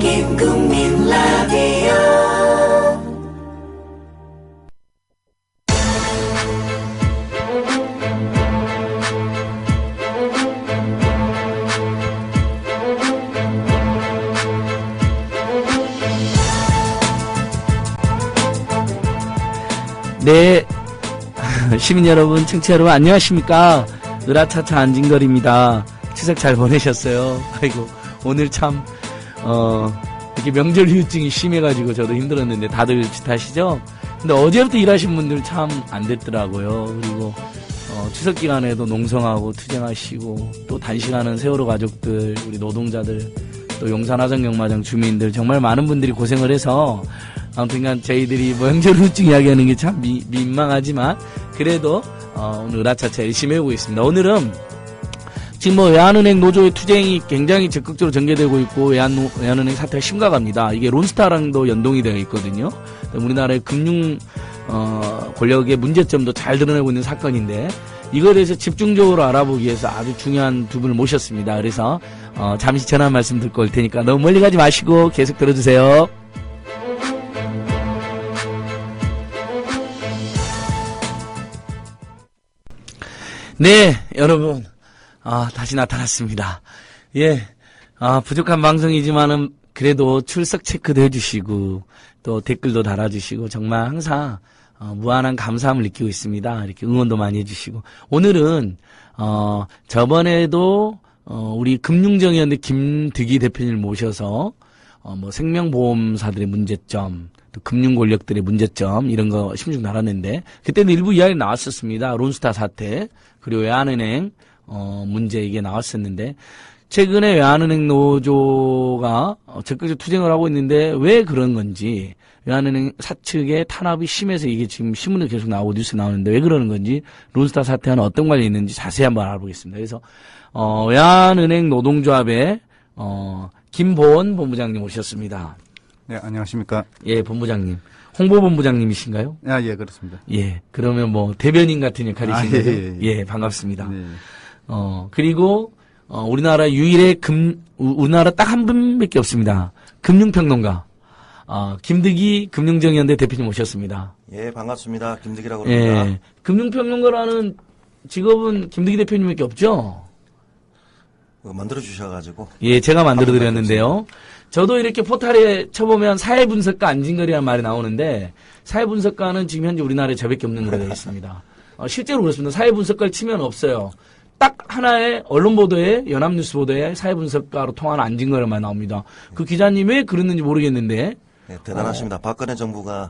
김국민 라디오. 네, 시민 여러분, 청취자 여러분, 안녕하십니까? 으라차차 안진걸입니다. 추석 잘 보내셨어요? 아이고, 오늘 참, 이렇게 명절 후유증이 심해가지고 저도 힘들었는데 다들 비슷하시죠? 근데 어제부터 일하신 분들 참 안 됐더라고요. 그리고, 추석 기간에도 농성하고 투쟁하시고, 또 단식하는 세월호 가족들, 우리 노동자들, 또 용산 화정경마장 주민들, 정말 많은 분들이 고생을 해서, 아무튼간 저희들이 명절 후유증 이야기하는 게 참 민망하지만 그래도 오늘 으라차차 열심히 해오고 있습니다. 오늘은 지금 외환은행 노조의 투쟁이 굉장히 적극적으로 전개되고 있고 외환은행 사태가 심각합니다. 이게 론스타랑도 연동이 되어 있거든요. 우리나라의 금융 권력의 문제점도 잘 드러내고 있는 사건인데 이거에 대해서 집중적으로 알아보기 위해서 아주 중요한 두 분을 모셨습니다. 그래서 잠시 전화 말씀 듣고 올 테니까 너무 멀리 가지 마시고 계속 들어주세요. 네, 여러분, 다시 나타났습니다. 예, 부족한 방송이지만은 그래도 출석 체크도 해주시고, 또 댓글도 달아주시고, 정말 항상, 무한한 감사함을 느끼고 있습니다. 이렇게 응원도 많이 해주시고. 오늘은, 저번에도, 우리 금융정의연대 김득희 대표님을 모셔서, 생명보험사들의 문제점, 또 금융 권력들의 문제점 이런 거 심중 다뤘는데 그때는 일부 이야기 나왔었습니다. 론스타 사태 그리고 외환은행 문제 이게 나왔었는데 최근에 외환은행 노조가 적극적으로 투쟁을 하고 있는데 왜 그런 건지 외환은행 사측의 탄압이 심해서 이게 지금 신문에 계속 나오고 뉴스 나오는데 왜 그러는 건지 론스타 사태와는 어떤 관련이 있는지 자세히 한번 알아보겠습니다. 그래서 외환은행 노동조합의 김보원 본부장님 오셨습니다. 네, 안녕하십니까. 예, 본부장님. 홍보본부장님이신가요? 예, 그렇습니다. 예, 그러면 대변인 같은 역할이신 거죠? 예, 반갑습니다. 네. 그리고, 우리나라 유일의 우리나라 딱 한 분밖에 없습니다. 금융평론가. 김득희 금융정의연대 대표님 오셨습니다. 예, 반갑습니다. 김득희라고 합니다. 예, 금융평론가라는 직업은 김득희 대표님밖에 없죠? 만들어주셔가지고. 예, 제가 만들어드렸는데요. 저도 이렇게 포탈에 쳐보면 사회분석가 안진걸이라는 말이 나오는데 사회분석가는 지금 현재 우리나라에 저밖에 없는 걸로 되어 있습니다. 실제로 그렇습니다. 사회분석가를 치면 없어요. 딱 하나의 언론 보도에 연합뉴스 보도에 사회분석가로 통하는 안진걸만 나옵니다. 그 기자님 왜 그랬는지 모르겠는데. 네, 대단하십니다. 박근혜 정부가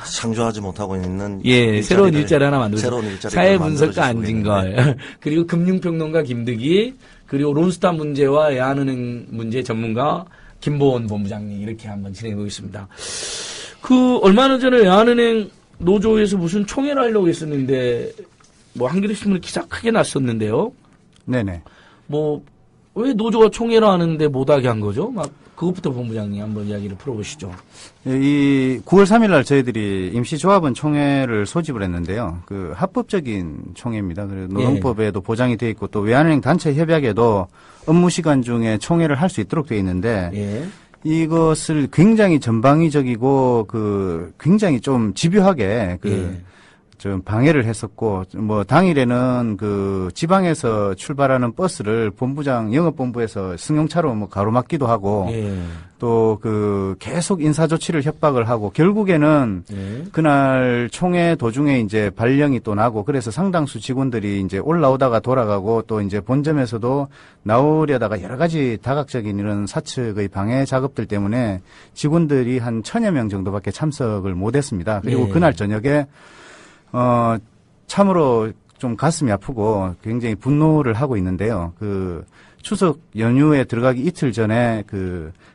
창조하지 못하고 있는 새로운 일자리 하나 만들었어요. 새로운 일자리 사회분석가 안진걸 그리고 금융평론가 김득희 그리고 론스타 문제와 외환은행 문제 전문가 김보원 본부장님 이렇게 한번 진행해 보겠습니다. 얼마나 전에 외환은행 노조에서 무슨 총회를 하려고 했었는데 한겨레신문에 기사 크게 났었는데요. 네네. 왜 노조가 총회를 하는데 못하게 한 거죠? 그것부터 본부장님 한번 이야기를 풀어보시죠. 이 9월 3일 날 저희들이 임시조합원 총회를 소집을 했는데요. 합법적인 총회입니다. 그리고 노동법에도 보장이 되어 있고 또 외환은행 단체 협약에도 업무 시간 중에 총회를 할 수 있도록 되어 있는데 이것을 굉장히 전방위적이고 굉장히 좀 집요하게 좀 방해를 했었고 당일에는 지방에서 출발하는 버스를 영업본부에서 승용차로 가로막기도 하고 또 계속 인사조치를 협박을 하고 결국에는 그날 총회 도중에 이제 발령이 또 나고 그래서 상당수 직원들이 이제 올라오다가 돌아가고 또 이제 본점에서도 나오려다가 여러 가지 다각적인 이런 사측의 방해 작업들 때문에 직원들이 한 1000여 명 정도밖에 참석을 못했습니다. 그리고 그날 저녁에 참으로 좀 가슴이 아프고 굉장히 분노를 하고 있는데요. 추석 연휴에 들어가기 이틀 전에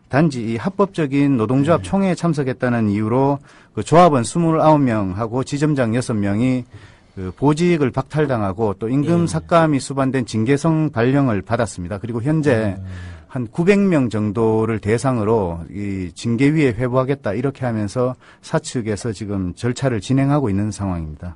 단지 이 합법적인 노동조합 총회에 참석했다는 이유로 조합원 29명하고 지점장 6명이 보직을 박탈당하고 또 임금 삭감이 수반된 징계성 발령을 받았습니다. 그리고 현재 한 900명 정도를 대상으로 이 징계위에 회부하겠다 이렇게 하면서 사측에서 지금 절차를 진행하고 있는 상황입니다.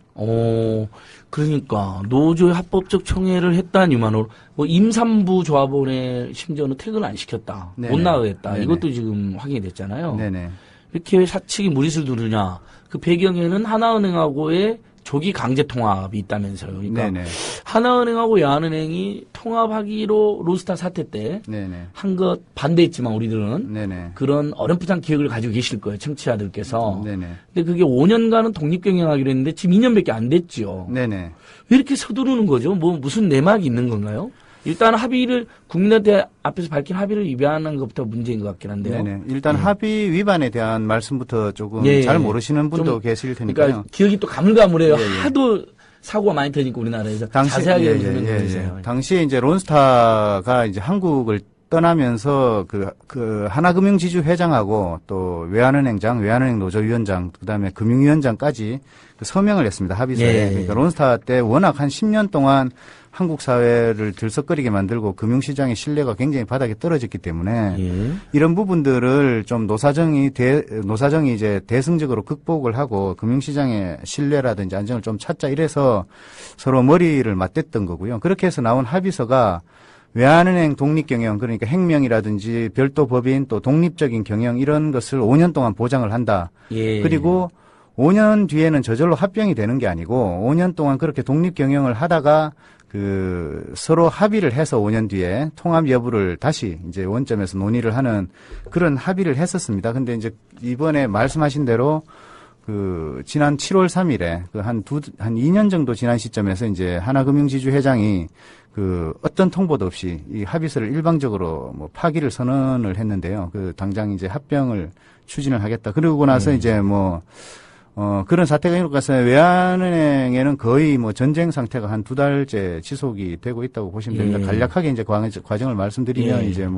그러니까 노조의 합법적 총회를 했다니만으로 뭐 임산부 조합원의 심지어는 퇴근 안 시켰다, 네네. 못 나가겠다. 네네. 이것도 지금 확인이 됐잖아요. 네네. 이렇게 왜 사측이 무리수를 두느냐? 그 배경에는 하나은행하고의 조기 강제 통합이 있다면서요. 그러니까 네네. 하나은행하고 외환은행이 통합하기로 로스타 사태 때 네네. 한 것 반대했지만 우리들은 네네. 그런 어렴풋한 기억을 가지고 계실 거예요. 청취자들께서. 네네. 근데 그게 5년간은 독립경영하기로 했는데 지금 2년밖에 안 됐죠. 네네. 왜 이렇게 서두르는 거죠? 뭐 무슨 내막이 있는 건가요? 일단 합의를 국민한테 앞에서 밝힌 합의를 위반한 것부터 문제인 것 같긴 한데요. 네네. 일단 합의 위반에 대한 말씀부터 조금 예, 잘 예. 모르시는 분도 좀, 계실 테니까요. 그러니까 기억이 또 가물가물해요. 예, 예. 하도 사고가 많이 터지니까 우리나라에서 자세하게 설명해 주세요. 당시에 이제 론스타가 이제 한국을 떠나면서 그 하나금융지주 회장하고 또 외환은행장, 외환은행 노조위원장, 그다음에 금융위원장까지 그 서명을 했습니다. 합의서에. 예. 그러니까 론스타 때 워낙 한 10년 동안 한국 사회를 들썩거리게 만들고 금융시장의 신뢰가 굉장히 바닥에 떨어졌기 때문에 예. 이런 부분들을 좀 노사정이 이제 대승적으로 극복을 하고 금융시장의 신뢰라든지 안정을 좀 찾자 이래서 서로 머리를 맞댔던 거고요. 그렇게 해서 나온 합의서가 외환은행 독립경영, 그러니까 행명이라든지 별도 법인 또 독립적인 경영 이런 것을 5년 동안 보장을 한다. 예. 그리고 5년 뒤에는 저절로 합병이 되는 게 아니고 5년 동안 그렇게 독립경영을 하다가 서로 합의를 해서 5년 뒤에 통합 여부를 다시 이제 원점에서 논의를 하는 그런 합의를 했었습니다. 근데 이제 이번에 말씀하신 대로 지난 7월 3일에 한 2년 정도 지난 시점에서 이제 하나금융지주 회장이 어떤 통보도 없이 이 합의서를 일방적으로 뭐 파기를 선언을 했는데요. 당장 이제 합병을 추진을 하겠다. 그러고 나서 이제 그런 사태가 일어나고 나서 외환은행에는 거의 뭐 전쟁 상태가 한 2달째 지속이 되고 있다고 보시면 됩니다. 예. 간략하게 이제 과정을 말씀드리면 예. 이제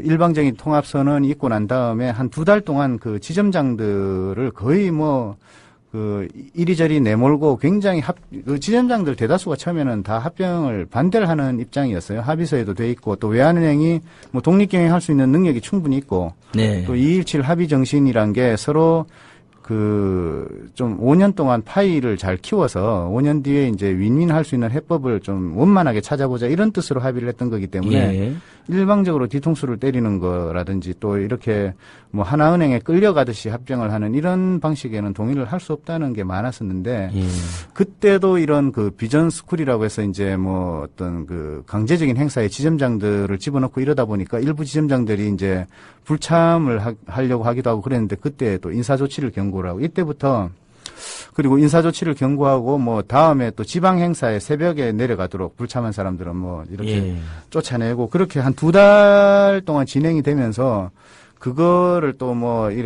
일방적인 통합선언이 있고 난 다음에 한 2달 동안 지점장들을 거의 이리저리 내몰고 굉장히 지점장들 대다수가 처음에는 다 합병을 반대를 하는 입장이었어요. 합의서에도 돼 있고 또 외환은행이 독립경영할 수 있는 능력이 충분히 있고 네. 또 217 합의 정신이란 게 서로 좀 5년 동안 파이를 잘 키워서 5년 뒤에 이제 윈윈할 수 있는 해법을 좀 원만하게 찾아보자 이런 뜻으로 합의를 했던 거기 때문에 예. 일방적으로 뒤통수를 때리는 거라든지 또 이렇게 하나은행에 끌려가듯이 합병을 하는 이런 방식에는 동의를 할 수 없다는 게 많았었는데 예. 그때도 이런 비전 스쿨이라고 해서 이제 어떤 강제적인 행사에 지점장들을 집어넣고 이러다 보니까 일부 지점장들이 이제 불참을 하려고 하기도 하고 그랬는데 그때 또 인사조치를 경고를 하고 이때부터 그리고 인사조치를 경고하고 다음에 또 지방 행사에 새벽에 내려가도록 불참한 사람들은 이렇게 예. 쫓아내고 그렇게 한 2달 동안 진행이 되면서 그거를 또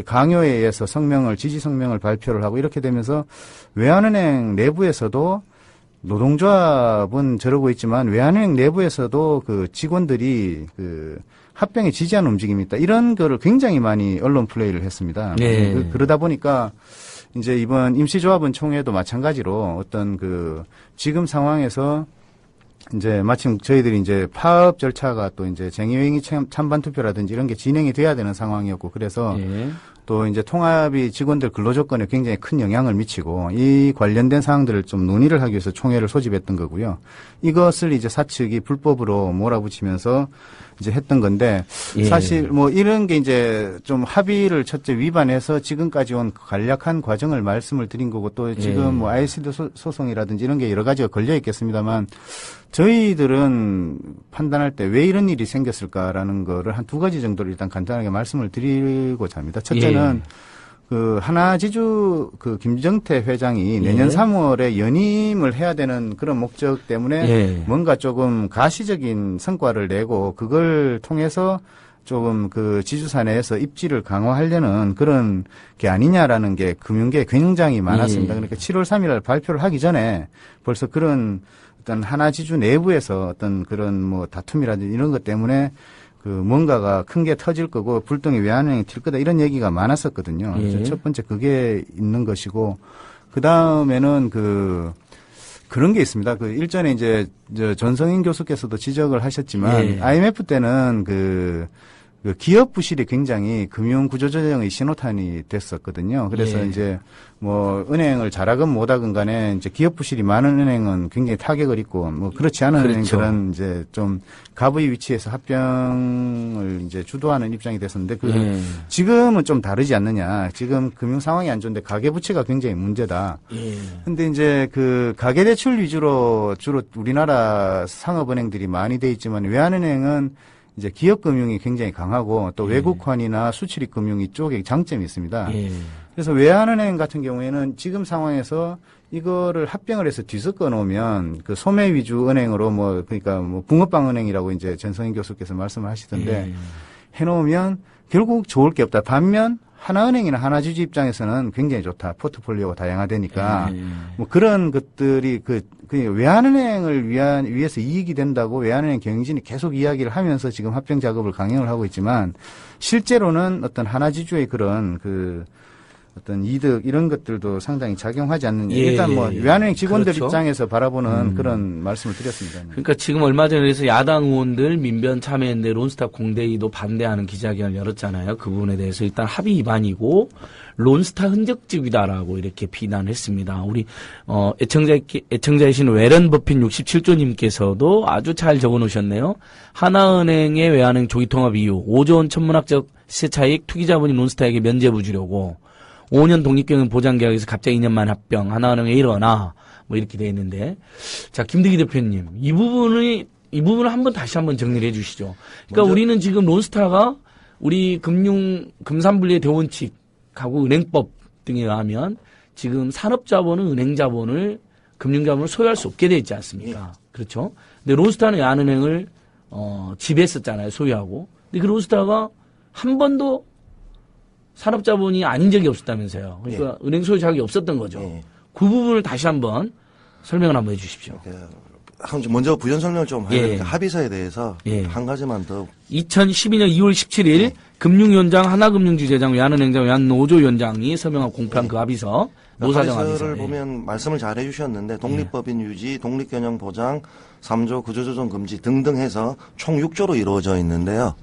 강요에 의해서 지지 성명을 발표를 하고 이렇게 되면서 외환은행 내부에서도 노동조합은 저러고 있지만 외환은행 내부에서도 직원들이 합병에 지지하는 움직임이 있다. 이런 거를 굉장히 많이 언론 플레이를 했습니다. 네. 그러다 보니까 이제 이번 임시조합원 총회도 마찬가지로 어떤 지금 상황에서 이제 마침 저희들이 이제 파업 절차가 또 이제 쟁의회의 찬반 투표라든지 이런 게 진행이 돼야 되는 상황이었고 그래서 예. 또 이제 통합이 직원들 근로조건에 굉장히 큰 영향을 미치고 이 관련된 사항들을 좀 논의를 하기 위해서 총회를 소집했던 거고요. 이것을 이제 사측이 불법으로 몰아붙이면서 이제 했던 건데 예. 사실 이런 게 이제 좀 합의를 첫째 위반해서 지금까지 온 간략한 과정을 말씀을 드린 거고 또 지금 예. ICD 소송이라든지 이런 게 여러 가지가 걸려 있겠습니다만 저희들은 판단할 때 왜 이런 일이 생겼을까라는 거를 한 2가지 정도를 일단 간단하게 말씀을 드리고자 합니다. 첫째는 하나지주 김정태 회장이 내년 3월에 연임을 해야 되는 그런 목적 때문에 뭔가 조금 가시적인 성과를 내고 그걸 통해서 조금 지주사 내에서 입지를 강화하려는 그런 게 아니냐라는 게 금융계에 굉장히 많았습니다. 그러니까 7월 3일 발표를 하기 전에 벌써 그런 어떤 하나지주 내부에서 어떤 그런 다툼이라든지 이런 것 때문에 뭔가가 큰 게 터질 거고 불똥이 외환은행이 튈 거다 이런 얘기가 많았었거든요. 그래서 첫 번째 그게 있는 것이고 그 다음에는 그런 게 있습니다. 그 일전에 이제 전성인 교수께서도 지적을 하셨지만 예. IMF 때는 그 기업 부실이 굉장히 금융 구조조정의 신호탄이 됐었거든요. 그래서 예. 이제 뭐 은행을 잘하건 못하건 간에 이제 기업 부실이 많은 은행은 굉장히 타격을 입고 뭐 그렇지 않은 그렇죠. 은행들은 이제 좀 갑의 위치에서 합병을 이제 주도하는 입장이 됐었는데 그 예. 지금은 좀 다르지 않느냐. 지금 금융 상황이 안 좋은데 가계 부채가 굉장히 문제다. 예. 근데 이제 그 가계대출 위주로 주로 우리나라 상업은행들이 많이 돼 있지만 외환은행은 이제 기업금융이 굉장히 강하고 또 외국환이나 수출입금융 이쪽에 장점이 있습니다. 예. 그래서 외환은행 같은 경우에는 지금 상황에서 이거를 합병을 해서 뒤섞어 놓으면 그 소매 위주 은행으로 뭐 그러니까 뭐 붕어빵 은행이라고 이제 전성인 교수께서 말씀을 하시던데 해놓으면 결국 좋을 게 없다. 반면 하나은행이나 하나주주 입장에서는 굉장히 좋다. 포트폴리오가 다양화되니까 뭐 그런 것들이 그 외환은행을 위해서 이익이 된다고 외환은행 경영진이 계속 이야기를 하면서 지금 합병 작업을 강행을 하고 있지만 실제로는 어떤 하나주주의 그런 그 어떤 이득 이런 것들도 상당히 작용하지 않는 일단 뭐 외환은행 직원들 그렇죠. 입장에서 바라보는 그런 말씀을 드렸습니다. 그러니까 지금 얼마 전에 그래서 야당 의원들 민변 참여했는데 론스타 공대위도 반대하는 기자회견을 열었잖아요. 그 부분에 대해서 일단 합의 위반이고 론스타 흔적집이다라고 이렇게 비난했습니다. 우리 애청자이신 웨런 버핏 67조님께서도 아주 잘 적어놓으셨네요. 하나은행의 외환은행 조기통합 이유 5조 원 천문학적 시세차익 투기자본인 론스타에게 면제부 주려고 5년 독립경영 보장계약에서 갑자기 2년 만 합병, 하나은행에 일어나, 뭐 이렇게 돼 있는데. 자, 김득희 대표님, 이 부분을 한번 다시 한번 정리를 해 주시죠. 그러니까 우리는 지금 론스타가 우리 금산분리의 대원칙하고 은행법 등에 의하면 지금 산업자본은 은행자본을, 금융자본을 소유할 수 없게 돼 있지 않습니까? 그렇죠? 근데 론스타는 야은행을, 지배했었잖아요, 소유하고. 근데 그 론스타가 한 번도 산업자본이 아닌 적이 없었다면서요. 그러니까 은행 소유 자격이 없었던 거죠. 그 부분을 다시 한번 설명을 한번 해 주십시오. 먼저 부연 설명을 좀 해야 예. 되니까 합의서에 대해서 한 가지만 더. 2012년 2월 17일 금융위원장 하나금융지재장 외환은행장 외환노조위원장이 서명하고 공표한 그 합의서 노사정 합의서. 합의서를 보면 말씀을 잘 해주셨는데 독립법인 유지, 독립경영 보장, 3조 구조조정 금지 등등 해서 총 6조로 이루어져 있는데요.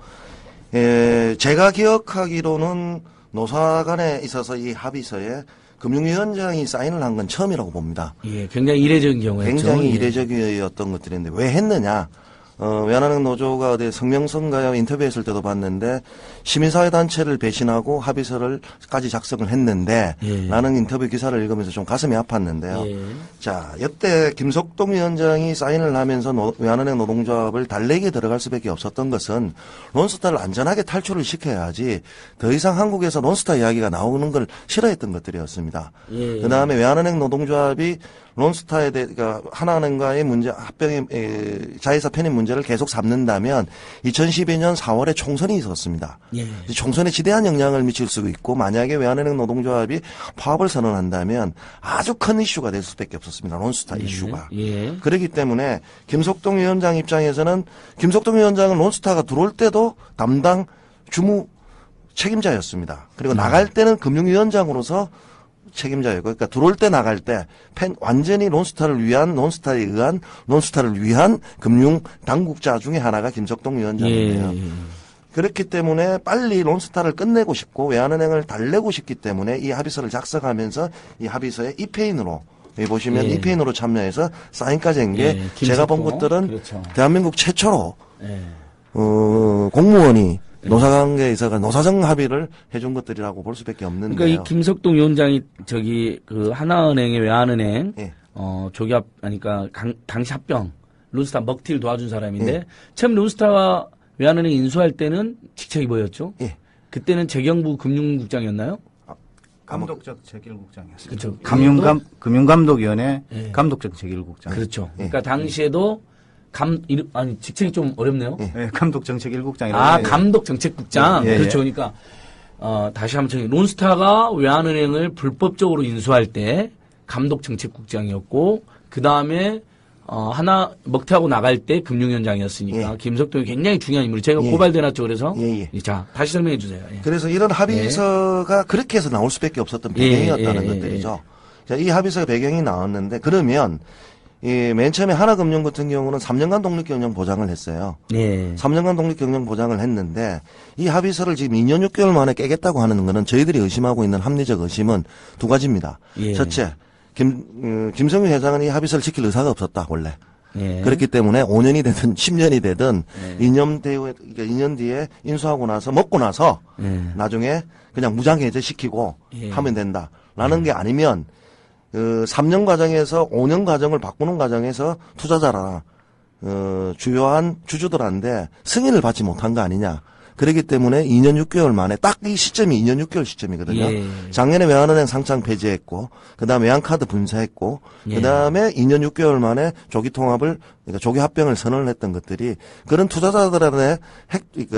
제가 기억하기로는 노사 간에 있어서 이 합의서에 금융위원장이 사인을 한 건 처음이라고 봅니다. 예, 굉장히 이례적인 경우였죠. 굉장히 예. 이례적이었던 것들인데 왜 했느냐? 외환은행 노조가 어디 성명선가요 인터뷰했을 때도 봤는데 시민사회단체를 배신하고 합의서를까지 작성을 했는데 라는 인터뷰 기사를 읽으면서 좀 가슴이 아팠는데요. 자, 여태 김석동 위원장이 사인을 하면서 외환은행 노동조합을 달래기에 들어갈 수밖에 없었던 것은 론스타를 안전하게 탈출을 시켜야지 더 이상 한국에서 론스타 이야기가 나오는 걸 싫어했던 것들이었습니다. 그 다음에 외환은행 노동조합이 론스타에 대해, 그러니까 하나은행과의 문제, 합병의 자회사 편입 문제를 계속 삼는다면 2012년 4월에 총선이 있었습니다. 총선에 지대한 영향을 미칠 수 있고 만약에 외환은행 노동조합이 파업을 선언한다면 아주 큰 이슈가 될 수밖에 없었습니다. 론스타 이슈가. 그렇기 때문에 김석동 위원장 입장에서는 김석동 위원장은 론스타가 들어올 때도 담당 주무 책임자였습니다. 그리고 나갈 때는 금융위원장으로서 책임자였고, 그러니까 들어올 때 나갈 때 완전히 론스타를 위한 금융 당국자 중에 하나가 김석동 위원장인데요. 그렇기 때문에 빨리 론스타를 끝내고 싶고 외환은행을 달래고 싶기 때문에 이 합의서를 작성하면서 이 합의서에 이페인으로 여기 보시면 이페인으로 참여해서 사인까지 한 게 제가 본 것들은 대한민국 최초로 공무원이 노사관계에 있어서 노사정 합의를 해준 것들이라고 볼 수밖에 없는데요. 그러니까 이 김석동 위원장이 그 하나은행의 외환은행 조기합 그러니까 당시 합병 론스타 먹튀를 도와준 사람인데 처음 론스타가 외환은행 인수할 때는 직책이 뭐였죠? 그때는 재경부 금융국장이었나요? 감독적 재결국장이었습니다. 그렇죠. 금융감독위원회 감독적 재결국장. 그렇죠. 그러니까 당시에도 직책이 좀 어렵네요. 감독정책1국장이라고. 감독정책국장. 그렇죠. 그러니까, 다시 한번 정해. 론스타가 외환은행을 불법적으로 인수할 때 감독정책국장이었고, 그 다음에, 먹튀하고 나갈 때 금융위원장이었으니까, 김석동이 굉장히 중요한 인물이 제가 고발돼놨죠. 그래서. 자, 다시 설명해 주세요. 그래서 이런 합의서가 그렇게 해서 나올 수밖에 없었던 배경이었다는 것들이죠. 자, 이 합의서의 배경이 나왔는데, 그러면, 맨 처음에 하나금융 같은 경우는 3년간 독립경영 보장을 했어요. 예. 3년간 독립경영 보장을 했는데 이 합의서를 지금 2년 6개월 만에 깨겠다고 하는 거는 저희들이 의심하고 있는 합리적 의심은 두 가지입니다. 예. 첫째, 김성유 회장은 이 합의서를 지킬 의사가 없었다, 원래. 예. 그렇기 때문에 5년이 되든 10년이 되든 예. 2년 뒤에 인수하고 나서 먹고 나서 예. 나중에 그냥 무장해제 시키고 예. 하면 된다라는 게 아니면 3년 과정에서 5년 과정을 바꾸는 과정에서 투자자나 주요한 주주들한테 승인을 받지 못한 거 아니냐. 그렇기 때문에 2년 6개월 만에 딱 이 시점이 2년 6개월 시점이거든요. 예. 작년에 외환은행 상장 폐지했고, 그다음에 외환카드 분사했고, 예. 그다음에 2년 6개월 만에 조기 통합을 그러니까 조기 합병을 선언을 했던 것들이 그런 투자자들한테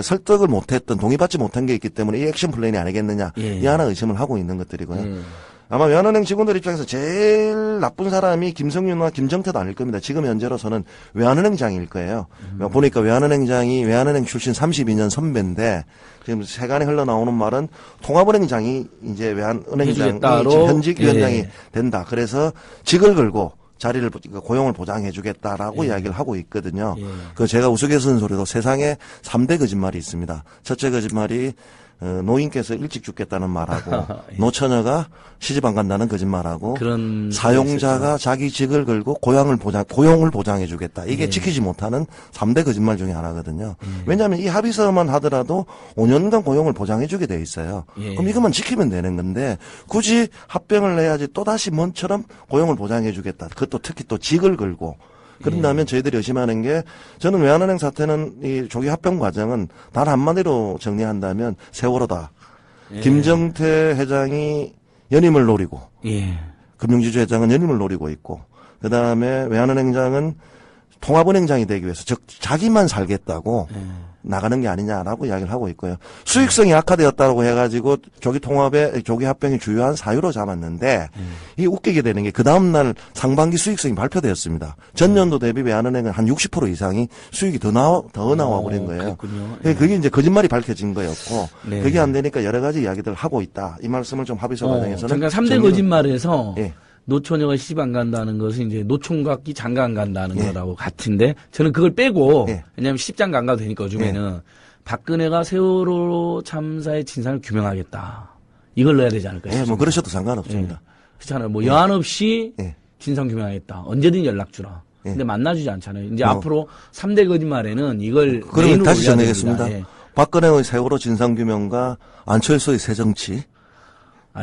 설득을 못했던 동의받지 못한 게 있기 때문에 이 액션 플랜이 아니겠느냐. 예. 이 하나 의심을 하고 있는 것들이고요. 예. 아마 외환은행 직원들 입장에서 제일 나쁜 사람이 김성윤과 김정태도 아닐 겁니다. 지금 현재로서는 외환은행장일 거예요. 보니까 외환은행장이 외환은행 출신 32년 선배인데 지금 세간에 흘러나오는 말은 통합은행장이 이제 외환은행장이 해주겠다로. 지금 현직 위원장이 예. 된다. 그래서 직을 걸고 자리를 고용을 보장해 주겠다라고 예. 이야기를 하고 있거든요. 예. 그 제가 우스갯소리 소리로 세상에 3대 거짓말이 있습니다. 첫째 거짓말이 노인께서 일찍 죽겠다는 말하고 예. 노처녀가 시집 안 간다는 거짓말하고 그런 사용자가 자기 직을 걸고 고용을 보장해 주겠다. 이게 예. 지키지 못하는 3대 거짓말 중에 하나거든요. 왜냐하면 이 합의서만 하더라도 5년간 고용을 보장해 주게 돼 있어요. 예. 그럼 이것만 지키면 되는 건데 굳이 합병을 해야지 또다시 먼처럼 고용을 보장해 주겠다. 그것도 특히 또 직을 걸고 그런다면 저희들이 의심하는 게 저는 외환은행 사태는 이 조기 합병 과정은 단 한마디로 정리한다면 세월호다. 예. 김정태 회장이 연임을 노리고 예. 금융지주 회장은 연임을 노리고 있고 그다음에 외환은행장은 통합은행장이 되기 위해서 즉 자기만 살겠다고 나가는 게 아니냐라고 이야기를 하고 있고요. 수익성이 악화되었다고 해가지고 조기 합병이 주요한 사유로 잡았는데 이 웃기게 되는 게 그 다음날 상반기 수익성이 발표되었습니다. 전년도 대비 외환은행은 한 60% 이상이 수익이 더 나와 버린 거예요. 그렇군요. 그게 이제 거짓말이 밝혀진 거였고 네. 그게 안 되니까 여러 가지 이야기들을 하고 있다. 이 말씀을 좀 합의서 과정에서는 그러니까 3대 정리를- 거짓말에서 예. 노처녀가 시집 안 간다는 것은 이제 노총각이 장가 안 간다는 예. 거라고 같은데 저는 그걸 빼고 예. 왜냐하면 시집장가 안 가도 되니까 요즘에는 박근혜가 세월호 참사의 진상을 규명하겠다. 이걸 넣어야 되지 않을까요? 예, 뭐 그러셔도 상관없습니다. 그렇잖아요. 뭐 여한 없이 예. 진상 규명하겠다. 언제든 연락 주라. 예. 근데 만나주지 않잖아요. 이제 뭐. 앞으로 3대 거짓말에는 이걸 그러면 메인으로 다시 올려야 정리하겠습니다. 됩니다. 예. 박근혜의 세월호 진상규명과 안철수의 새정치.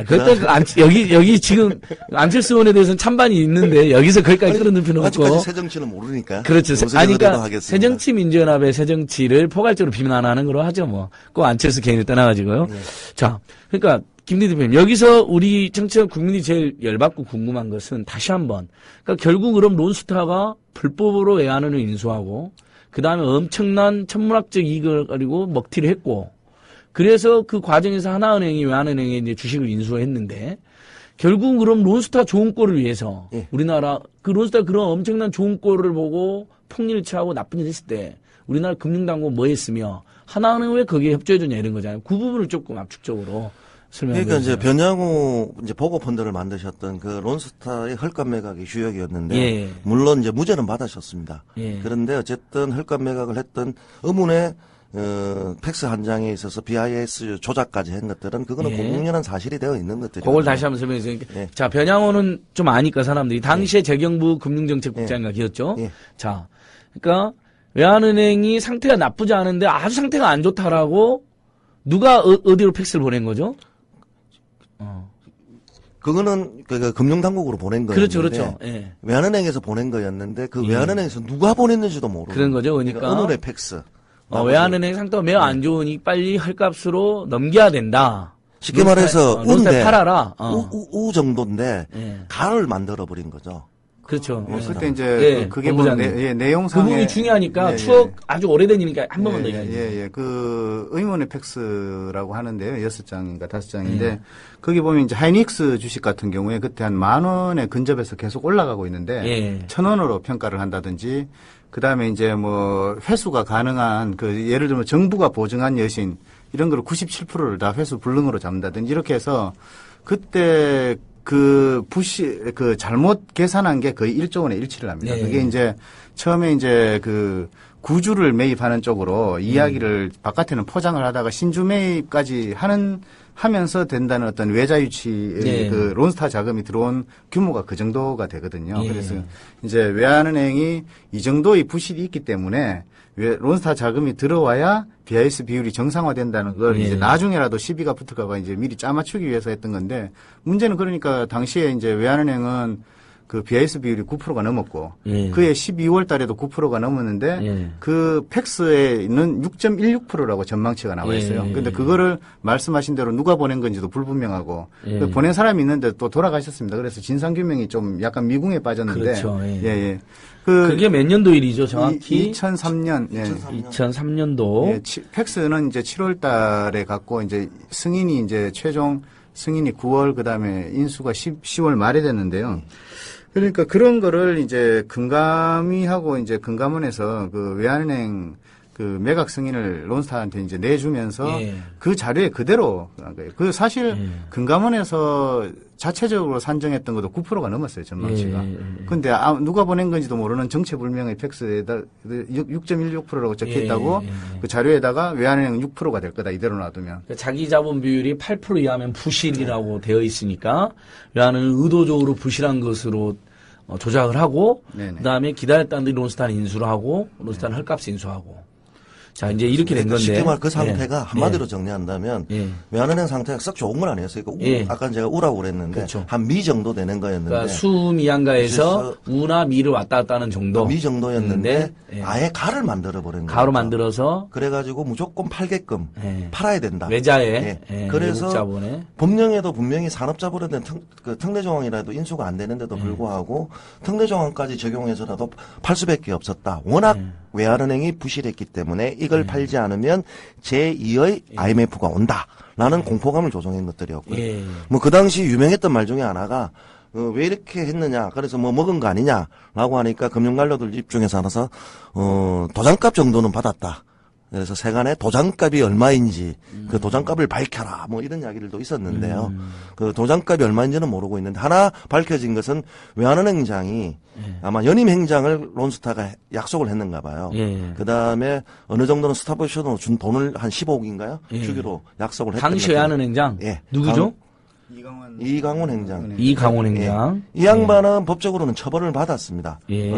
그때 여기 지금 안철수 의원에 대해서는 찬반이 있는데 여기서 거기까지 끌어들 필요는 없고. 아직까지 새정치는 모르니까. 그렇죠. 요새 아니, 그러니까 하겠습니다. 새정치민주연합의 새정치를 포괄적으로 비난하는 걸로 하죠. 뭐. 꼭 안철수 개인을 떠나가지고요. 네. 자, 그러니까 김대 대표님 여기서 우리 정치적 국민이 제일 열받고 궁금한 것은 다시 한번. 그러니까 결국 그럼 론스타가 불법으로 외환은을 인수하고 그 다음에 엄청난 천문학적 이익을 가지고 먹튀를 했고 그래서 그 과정에서 하나은행이 외환은행에 이제 주식을 인수했는데 결국 그럼 론스타 좋은 꼴을 위해서 예. 우리나라 그 론스타 그런 엄청난 좋은 꼴을 보고 폭리를 취하고 나쁜 일 했을 때 우리나라 금융당국 뭐 했으며 하나은행 왜 거기에 협조해주냐 이런 거잖아요. 그 부분을 조금 압축적으로 설명해 그러니까 주세요. 이제 변양호 이제 보고펀드를 만드셨던 그 론스타의 헐값 매각이 주역이었는데 예. 물론 이제 무죄는 받으셨습니다. 예. 그런데 어쨌든 헐값 매각을 했던 의문의 팩스 한 장에 있어서 BIS 조작까지 한 것들은 그거는 예. 공공연한 사실이 되어 있는 것들이에요. 그걸 다시 한번 설명해 주세요. 예. 자, 변양호는 좀 아니까 사람들이 당시에 재경부 금융정책국장이었죠. 예. 자, 그러니까 외환은행이 상태가 나쁘지 않은데 아주 상태가 안 좋다라고 누가 어디로 팩스를 보낸 거죠? 그거는 그 금융당국으로 보낸 거예요. 그렇죠, 그렇죠. 예. 외환은행에서 보낸 거였는데 그 예. 외환은행에서 누가 보냈는지도 모르고 그런 거죠. 그러니까 의문의 팩스. 외환은행 상태가 매우 안 좋으니 빨리 헐값으로 넘겨야 된다. 쉽게 말해서 론스타 우인데 팔아라. 우 정도인데 예. 간을 만들어 버린 거죠. 그렇죠. 예. 그때 이제 예, 그게 뭐 본부장님. 내용상에 그 부분이 중요하니까 예, 예. 추억 아주 오래된 일이니까 한 번만 더 얘기해 주세요. 예. 그 의문의 팩스라고 하는데요. 6장인가 5장인데 거기 보면 이제 하이닉스 주식 같은 경우에 그때 한 10,000원에 근접해서 계속 올라가고 있는데 예. 1,000원으로 평가를 한다든지 그다음에 이제 뭐 회수가 가능한 그 예를 들면 정부가 보증한 여신 이런 거를 97%를 다 회수 불능으로 잡는다든지 이렇게 해서 그때 그 잘못 계산한 게 거의 1조 원에 일치를 합니다. 네. 그게 이제 처음에 이제 그 구주를 매입하는 쪽으로 이야기를 바깥에는 포장을 하다가 신주 매입까지 하면서 된다는 어떤 외자 유치의 네. 그 론스타 자금이 들어온 규모가 그 정도가 되거든요. 예. 그래서 이제 외환은행이 이 정도의 부실이 있기 때문에 론스타 자금이 들어와야 BIS 비율이 정상화된다는 걸 예. 이제 나중에라도 시비가 붙을까봐 이제 미리 짜맞추기 위해서 했던 건데 문제는 그러니까 당시에 이제 외환은행은 그 BIS 비율이 9%가 넘었고 예. 그해 12월 달에도 9%가 넘었는데 예. 그 팩스에는 6.16%라고 전망치가 나와 있어요. 예. 근데 그거를 말씀하신 대로 누가 보낸 건지도 불분명하고 예. 그 보낸 사람이 있는데 또 돌아가셨습니다. 그래서 진상규명이 좀 약간 미궁에 빠졌는데 그렇죠. 예. 예. 그게 몇 년도 일이죠, 정확히? 2003년. 예. 2003년도. 예, 팩스는 이제 7월 달에 갖고 이제 승인이 이제 최종 승인이 9월 그다음에 인수가 10월 말에 됐는데요. 그러니까 그런 거를 이제 금감위하고 이제 금감원에서 그 외환은행 그 매각 승인을 론스타한테 이제 내주면서 예. 그 자료에 그대로 한 거예요. 그 사실 예. 금감원에서 자체적으로 산정했던 것도 9%가 넘었어요, 전망치가. 예. 근데 누가 보낸 건지도 모르는 정체불명의 팩스에다 6.16%라고 적혀 있다고 예. 그 자료에다가 외환은행은 6%가 될 거다 이대로 놔두면. 그러니까 자기 자본 비율이 8% 이하면 부실이라고 되어 있으니까 외환은 의도적으로 부실한 것으로 조작을 하고 네네. 그다음에 기다렸다는 론스타는 인수를 하고 론스타는 헐값 인수하고 자 이제 이렇게 된 건데 쉽게 말 그 상태가 예. 한마디로 정리한다면 예. 외환은행 상태가 썩 좋은 건 아니었어요. 그러니까 예. 아까 제가 우라고 그랬는데 그렇죠. 한 미 정도 되는 거였는데 그러니까 수미양가에서 우나 미를 왔다 갔다 하는 정도 미 정도였는데 예. 아예 가를 만들어 버린 거예요. 가로 만들어서 그래가지고 무조건 팔게끔 예. 팔아야 된다. 외자에 예. 예. 그래서 외국 자본에 법령에도 분명히 산업자본에 대한 특례조항이라도 인수가 안 되는데도 불구하고 특례조항까지 적용해서라도 팔 수밖에 없었다. 워낙 외환은행이 부실했기 때문에 이걸 팔지 않으면 제2의 IMF가 온다라는 공포감을 조성한 것들이었고요. 예. 뭐 그 당시 유명했던 말 중에 하나가 왜 이렇게 했느냐. 그래서 뭐 먹은 거 아니냐라고 하니까 금융관료들 입중에서 알아서 도장값 정도는 받았다. 그래서 세간에 도장값이 얼마인지 그 도장값을 밝혀라 뭐 이런 이야기들도 있었는데요. 그 도장값이 얼마인지는 모르고 있는데 하나 밝혀진 것은 외환은행장이 아마 연임 행장을 론스타가 약속을 했는가 봐요. 예. 그다음에 어느 정도는 스타버션으로 준 돈을 한 15억인가요? 예. 주기로 약속을 했던 당시 것들이- 외환은행장 예. 누구죠? 이강원 행장. 이강원 행장. 이 양반은 법적으로는 처벌을 받았습니다. 예.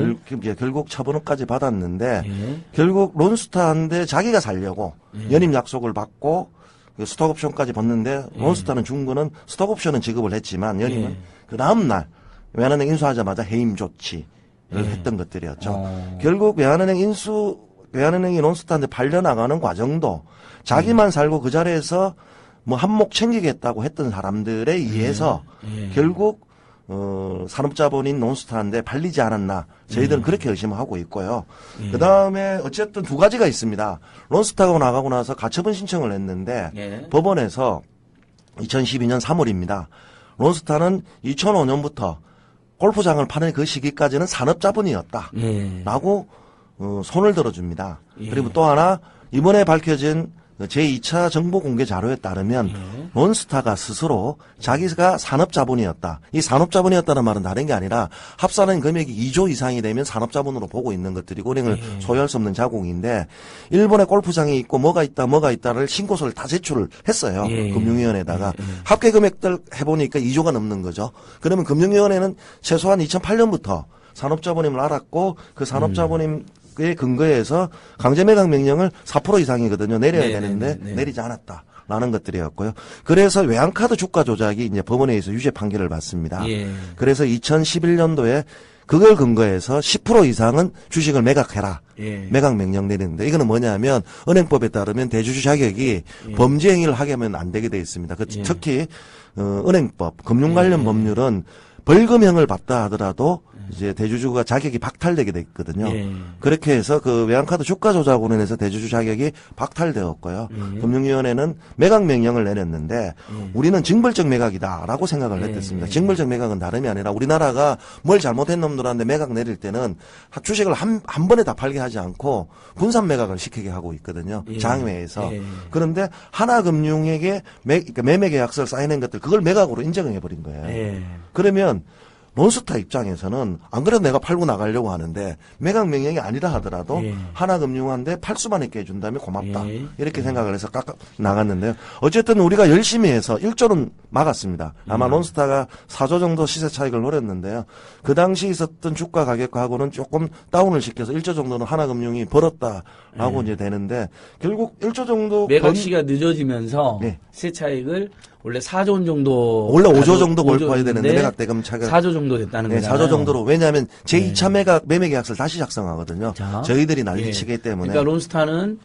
결국 처벌까지 받았는데 예. 결국 론스타인데 자기가 살려고 연임 약속을 받고 그 스톡옵션까지 받는데 론스타는 준 거는 스톡옵션은 지급을 했지만 연임은 예. 그 다음날 외환은행 인수하자마자 해임 조치를 했던 것들이었죠. 어. 결국 외환은행이 론스타한테 팔려나가는 과정도 자기만 살고 그 자리에서 뭐 한몫 챙기겠다고 했던 사람들에 의해서 결국 산업자본인 론스타인데 팔리지 않았나 저희들은 그렇게 의심을 하고 있고요. 그 다음에 어쨌든 두 가지가 있습니다. 론스타가 나가고 나서 가처분 신청을 했는데 예. 법원에서 2012년 3월입니다. 론스타는 2005년부터 골프장을 파는 그 시기까지는 산업자본이었다. 예. 라고 손을 들어줍니다. 그리고 또 하나 이번에 밝혀진 제2차 정보 공개 자료에 따르면 론스타가 스스로 자기가 산업자본이었다. 이 산업자본이었다는 말은 다른 게 아니라 합산한 금액이 2조 이상이 되면 산업자본으로 보고 있는 것들이고 은행을 소유할 수 없는 자국인데 일본에 골프장이 있고 뭐가 있다를 신고서를 다 제출을 했어요. 예. 금융위원회에다가 합계 금액들 해보니까 2조가 넘는 거죠. 그러면 금융위원회는 최소한 2008년부터 산업자본임을 알았고 그 산업자본임 에 근거해서 강제매각 명령을 4% 이상이거든요. 내려야 되는데 내리지 않았다라는 것들이었고요. 그래서 외환카드 주가 조작이 이제 법원에 의해서 유죄 판결을 받습니다. 예. 그래서 2011년도에 그걸 근거해서 10% 이상은 주식을 매각해라. 예. 매각 명령 내리는데 이거는 뭐냐면 은행법에 따르면 대주주 자격이 범죄 행위를 하게 하면 안 되게 돼 있습니다. 특히 은행법, 금융 관련 법률은 벌금형을 받다 하더라도 이제 대주주가 자격이 박탈되게 됐거든요. 그렇게 해서 그 외환카드 주가 조작으로 인해서 대주주 자격이 박탈되었고요. 금융위원회는 매각 명령을 내렸는데 우리는 징벌적 매각이다라고 생각을 했습니다. 징벌적 매각은 다름이 아니라 우리나라가 뭘 잘못한 놈들한테 매각 내릴 때는 주식을 한 번에 다 팔게 하지 않고 분산 매각을 시키게 하고 있거든요. 장외에서. 그런데 하나금융에게 그러니까 매매 계약서를 사인한 것들 그걸 매각으로 인정해 버린 거예요. 그러면 론스타 입장에서는 안 그래도 내가 팔고 나가려고 하는데 매각 명령이 아니라 하더라도 하나금융한테 팔 수만 있게 해준다면 고맙다. 이렇게 생각을 해서 깎아 나갔는데요. 어쨌든 우리가 열심히 해서 1조는 막았습니다. 아마 론스타가 4조 정도 시세 차익을 노렸는데요. 그 당시 있었던 주가 가격하고는 조금 다운을 시켜서 1조 정도는 하나금융이 벌었다라고 이제 되는데 결국 1조 정도 매각 시기가 늦어지면서 시세 차익을 원래 4조 원 정도 원래 5조 정도 벌어야 되는데 매각 대금 차익 4조 정도 됐다는 거잖아요. 4조 정도로 왜냐하면 제2차 매매 계약서를 다시 작성하거든요. 저희들이 난리치기 때문에. 그러니까 론스타는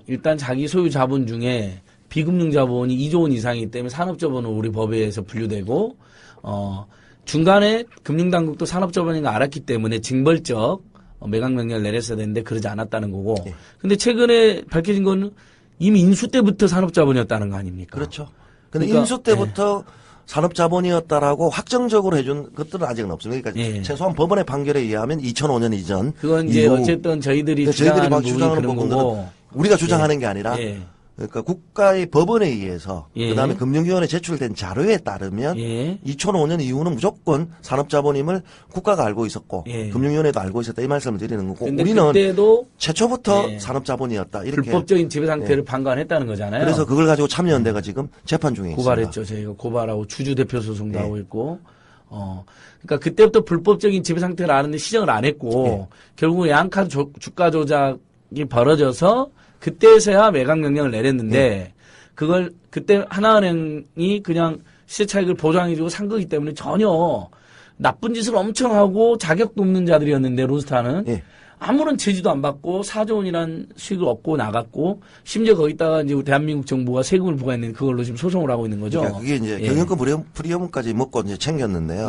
일단 자기 소유 자본 중에 비금융 자본이 2조 원 이상이기 때문에 산업자본은 우리 법에 의해서 분류되고 중간에 금융당국도 산업자본인 거 알았기 때문에 징벌적 매각 명령을 내렸어야 되는데 그러지 않았다는 거고. 근데 최근에 밝혀진 건 이미 인수 때부터 산업자본이었다는 거 아닙니까? 그렇죠. 근데 그러니까, 인수 때부터 산업자본이었다라고 확정적으로 해준 것들은 아직은 없습니다. 그러니까 최소한 법원의 판결에 의하면 2005년 이전. 그건 이제 어쨌든 저희들이 주장하는 부분들은 우리가 주장하는 게 아니라 그러니까 국가의 법원에 의해서 그다음에 금융위원회 제출된 자료에 따르면 2005년 이후는 무조건 산업자본임을 국가가 알고 있었고 금융위원회도 알고 있었다 이 말씀을 드리는 거고 우리는 그때도 최초부터 산업자본이었다 이렇게 불법적인 지배 상태를 판단했다는 거잖아요. 그래서 그걸 가지고 참여연대가 지금 재판 중에 있습니다. 고발했죠. 저희가 고발하고 주주 대표 소송도 하고 있고 그러니까 그때부터 불법적인 지배 상태를 아는데 시정을 안 했고 결국 외환카드 주가 조작이 벌어져서 그때서야 매각 명령을 내렸는데 그걸 그때 하나은행이 그냥 시세 차익을 보장해주고 산 거기 때문에 전혀 나쁜 짓을 엄청 하고 자격도 없는 자들이었는데 론스타는 아무런 제지도 안 받고 4조 원이란 수익을 얻고 나갔고 심지어 거기다가 이제 대한민국 정부가 세금을 부과했는데 그걸로 지금 소송을 하고 있는 거죠. 그러니까 그게 이제 경영권 프리미엄까지 먹고 이제 챙겼는데요.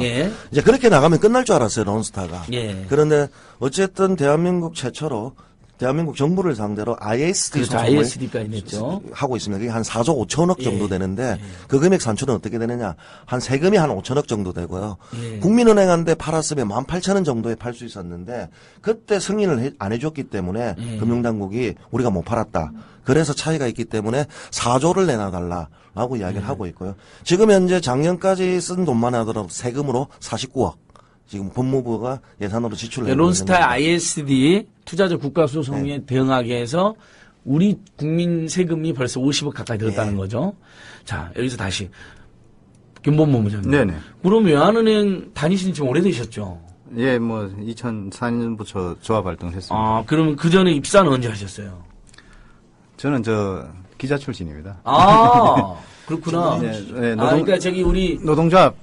이제 그렇게 나가면 끝날 줄 알았어요 론스타가. 그런데 어쨌든 대한민국 최초로 대한민국 정부를 상대로 ISD 그렇죠. 소송을 ISD까지 냈죠. 하고 있습니다. 그게 한 4조 5천억 정도 되는데 그 금액 산출은 어떻게 되느냐. 한 세금이 한 5천억 정도 되고요. 국민은행한테 팔았으면 18,000원 정도에 팔 수 있었는데 그때 승인을 안 해줬기 때문에 금융당국이 우리가 못 팔았다. 그래서 차이가 있기 때문에 4조를 내놔달라고 이야기를 하고 있고요. 지금 현재 작년까지 쓴 돈만 하더라도 세금으로 49억. 지금 법무부가 예산으로 지출을 론스타의 ISD 투자자 국가소송에 대응하기 위해서 우리 국민 세금이 벌써 50억 가까이 들었다는 거죠. 자, 여기서 다시 김범 본부장님. 네네. 그럼 외환은행 다니신 지 오래되셨죠? 예, 뭐 2004년부터 조합 활동을 했습니다. 아, 그러면 그 전에 입사는 언제 하셨어요? 저는 기자 출신입니다. 아, 그렇구나. 그러니까 저기 우리 노동조합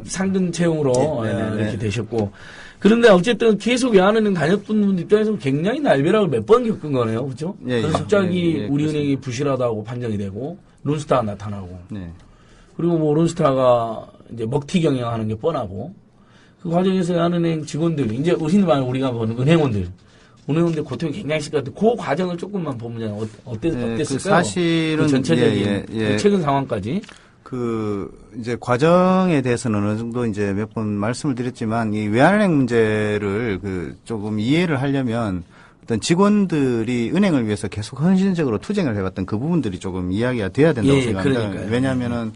상등 채용으로 이렇게 되셨고. 그런데 어쨌든 계속 외환은행 다녔던 분들 입장에서는 굉장히 날벼락을 몇 번 겪은 거네요. 그죠? 그래서 갑자기 우리은행이 부실하다고 판정이 되고, 론스타가 나타나고. 그리고 뭐 론스타가 이제 먹튀 경영하는 게 뻔하고, 그 과정에서 외환은행 직원들, 이제 흔히 말하는 우리가 보는 은행원들 고통이 굉장히 심할 것 같아요. 그 과정을 조금만 보면 어땠을까요? 그 사실은 전체적인 최근 상황까지. 이제 과정에 대해서는 어느 정도 이제 몇 번 말씀을 드렸지만 이 외환은행 문제를 조금 이해를 하려면 어떤 직원들이 은행을 위해서 계속 헌신적으로 투쟁을 해왔던 그 부분들이 조금 이야기가 돼야 된다고 생각합니다. 그러니까요. 왜냐하면은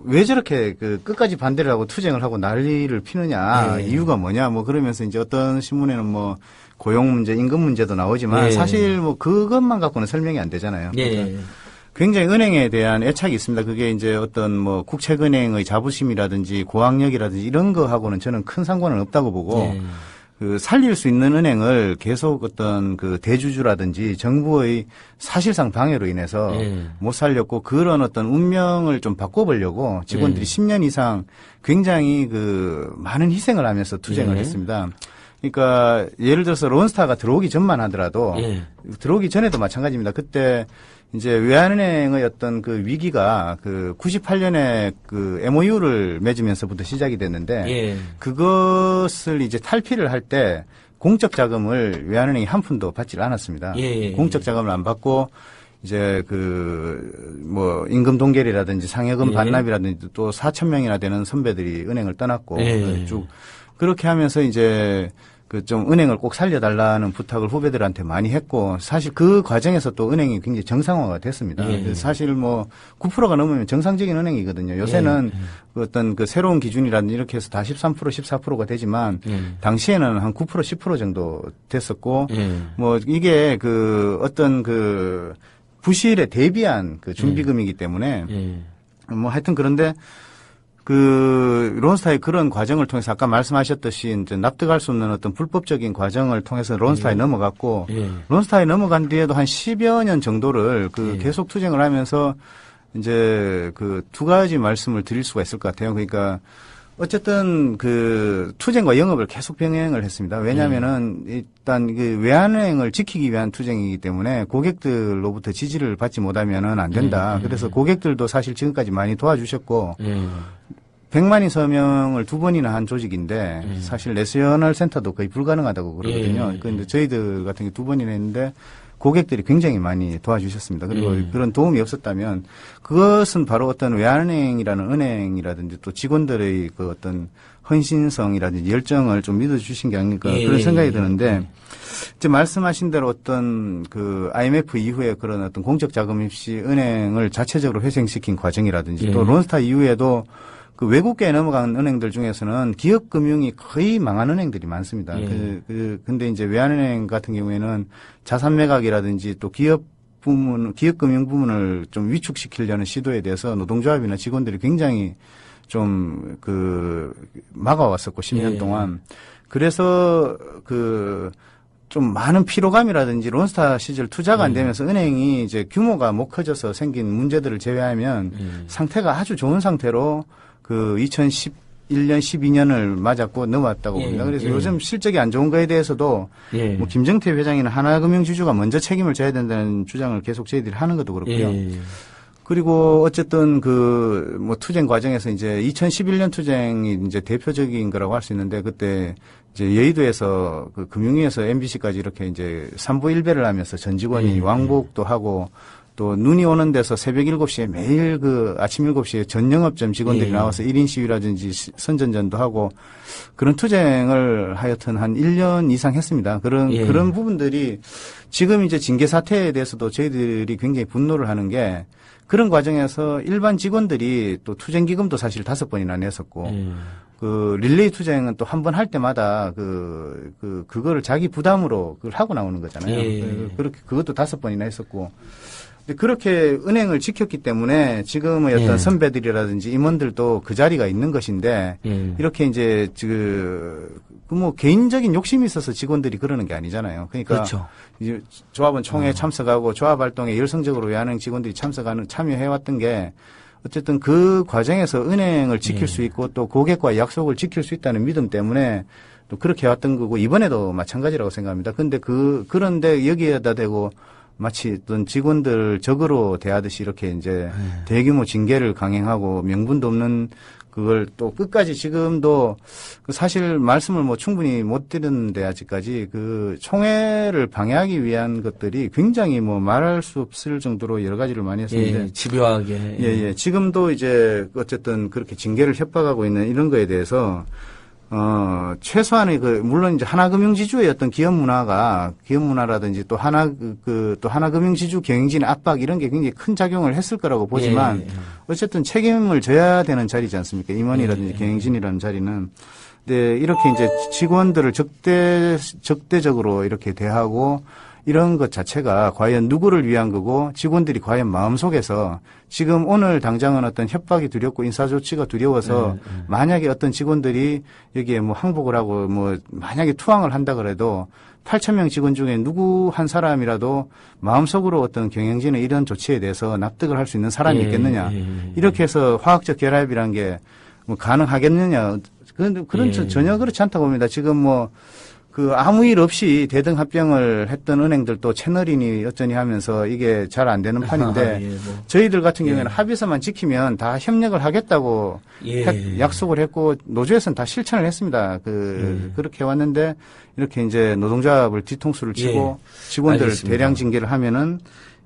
왜 저렇게 끝까지 반대를 하고 투쟁을 하고 난리를 피느냐, 이유가 뭐냐, 그러면서 이제 어떤 신문에는 고용 문제, 임금 문제도 나오지만 사실 그것만 갖고는 설명이 안 되잖아요. 그러니까 굉장히 은행에 대한 애착이 있습니다. 그게 이제 어떤 국책은행의 자부심이라든지 고학력이라든지 이런 거하고는 저는 큰 상관은 없다고 보고 살릴 수 있는 은행을 계속 어떤 대주주라든지 정부의 사실상 방해로 인해서 못 살렸고 그런 어떤 운명을 좀 바꿔보려고 직원들이 10년 이상 굉장히 많은 희생을 하면서 투쟁을 했습니다. 그러니까 예를 들어서 론스타가 들어오기 전만 하더라도 들어오기 전에도 마찬가지입니다. 그때 이제 외환은행의 어떤 그 위기가 그 98년에 그 MOU를 맺으면서부터 시작이 됐는데 예. 그것을 이제 탈피를 할 때 공적 자금을 외환은행이 한 푼도 받질 않았습니다. 예. 공적 자금을 안 받고 이제 뭐 임금 동결이라든지 상여금 예. 반납이라든지 또 4,000명이나 되는 선배들이 은행을 떠났고 예. 쭉 그렇게 하면서 이제 좀 은행을 꼭 살려달라는 부탁을 후배들한테 많이 했고 사실 그 과정에서 또 은행이 굉장히 정상화가 됐습니다. 예. 사실 뭐 9%가 넘으면 정상적인 은행이거든요. 요새는 예. 어떤 그 새로운 기준이라든지 이렇게 해서 다 13%, 14%가 되지만 당시에는 한 9%, 10% 정도 됐었고 뭐 이게 어떤 부실에 대비한 준비금이기 때문에 뭐 하여튼 그런데 론스타의 그런 과정을 통해서 아까 말씀하셨듯이 이제 납득할 수 없는 어떤 불법적인 과정을 통해서 론스타에 넘어갔고 론스타에 넘어간 뒤에도 한 10여 년 정도를 계속 투쟁을 하면서 이제 두 가지 말씀을 드릴 수가 있을 것 같아요. 그러니까 어쨌든 투쟁과 영업을 계속 병행을 했습니다. 왜냐하면은 일단 외환은행을 지키기 위한 투쟁이기 때문에 고객들로부터 지지를 받지 못하면은 안 된다. 그래서 고객들도 사실 지금까지 많이 도와주셨고 100만인 서명을 2번이나 한 조직인데 사실 내셔널 센터도 거의 불가능하다고 그러거든요. 그런데 저희들 같은 경우 2번이나 했는데 고객들이 굉장히 많이 도와주셨습니다. 그리고 그런 도움이 없었다면 그것은 바로 어떤 외환은행이라는 은행이라든지 또 직원들의 어떤 헌신성이라든지 열정을 좀 믿어주신 게 아닐까 그런 생각이 드는데 이제 말씀하신 대로 어떤 IMF 이후에 그런 어떤 공적 자금 없이 은행을 자체적으로 회생시킨 과정이라든지 또 론스타 이후에도 외국계에 넘어간 은행들 중에서는 기업 금융이 거의 망한 은행들이 많습니다. 근데 이제 외환은행 같은 경우에는 자산 매각이라든지 또 기업 금융 부문을 좀 위축시키려는 시도에 대해서 노동조합이나 직원들이 굉장히 좀 막아왔었고 10년 동안. 그래서 좀 많은 피로감이라든지 론스타 시절 투자가 안 되면서 은행이 이제 규모가 못 커져서 생긴 문제들을 제외하면 상태가 아주 좋은 상태로 2011년, 12년을 맞았고 넘어왔다고 봅니다. 그래서 요즘 실적이 안 좋은 거에 대해서도 뭐 김정태 회장이나 하나금융지주가 먼저 책임을 져야 된다는 주장을 계속 저희들이 하는 것도 그렇고요. 그리고 어쨌든 뭐 투쟁 과정에서 이제 2011년 투쟁이 이제 대표적인 거라고 할 수 있는데 그때 이제 여의도에서 금융위에서 MBC까지 이렇게 이제 3부 1배를 하면서 전 직원이 왕복도 하고 또 눈이 오는 데서 새벽 7시에 매일 아침 7시에 전 영업점 직원들이 나와서 1인 시위라든지 선전전도 하고 그런 투쟁을 하여튼 한 1년 이상 했습니다. 그런 부분들이 지금 이제 징계 사태에 대해서도 저희들이 굉장히 분노를 하는 게 그런 과정에서 일반 직원들이 또 투쟁 기금도 사실 5번이나 냈었고 릴레이 투쟁은 또 한 번 할 때마다 그거를 자기 부담으로 그걸 하고 나오는 거잖아요. 그렇게 그것도 5번이나 했었고 그렇게 은행을 지켰기 때문에 지금의 어떤 선배들이라든지 임원들도 그 자리가 있는 것인데 이렇게 이제 뭐 개인적인 욕심이 있어서 직원들이 그러는 게 아니잖아요. 그러니까 그렇죠. 이제 조합원 총회에 참석하고 조합 활동에 열성적으로 외환은행 직원들이 참여해왔던 게 어쨌든 그 과정에서 은행을 지킬 수 있고 또 고객과의 약속을 지킬 수 있다는 믿음 때문에 또 그렇게 해왔던 거고 이번에도 마찬가지라고 생각합니다. 그런데 여기에다 대고 마치 어떤 직원들 적으로 대하듯이 이렇게 이제 대규모 징계를 강행하고 명분도 없는 그걸 또 끝까지 지금도 사실 말씀을 뭐 충분히 못 드렸는데 아직까지 총회를 방해하기 위한 것들이 굉장히 뭐 말할 수 없을 정도로 여러 가지를 많이 했었는데. 집요하게. 지금도 이제 어쨌든 그렇게 징계를 협박하고 있는 이런 거에 대해서 최소한의 물론 이제 하나금융지주의 어떤 기업 문화라든지 또 하나금융지주 경영진의 압박 이런 게 굉장히 큰 작용을 했을 거라고 보지만 어쨌든 책임을 져야 되는 자리지 않습니까? 임원이라든지 경영진이라는 자리는. 근데 이렇게 이제 직원들을 적대적으로 이렇게 대하고 이런 것 자체가 과연 누구를 위한 거고 직원들이 과연 마음속에서 지금 오늘 당장은 어떤 협박이 두렵고 인사조치가 두려워서 만약에 어떤 직원들이 여기에 뭐 항복을 하고 뭐 만약에 투항을 한다 그래도 8,000명 직원 중에 누구 한 사람이라도 마음속으로 어떤 경영진의 이런 조치에 대해서 납득을 할 수 있는 사람이 있겠느냐. 이렇게 해서 화학적 결합이라는 게 뭐 가능하겠느냐. 그런 전혀 그렇지 않다고 봅니다. 지금 뭐 그 아무 일 없이 대등 합병을 했던 은행들도 채널이니 어쩌니 하면서 이게 잘 안 되는 판인데 예, 뭐. 저희들 같은 경우에는 합의서만 지키면 다 협력을 하겠다고 약속을 했고 노조에서는 다 실천을 했습니다. 그렇게 해왔는데 이렇게 이제 노동조합을 뒤통수를 치고 직원들 알겠습니다. 대량 징계를 하면은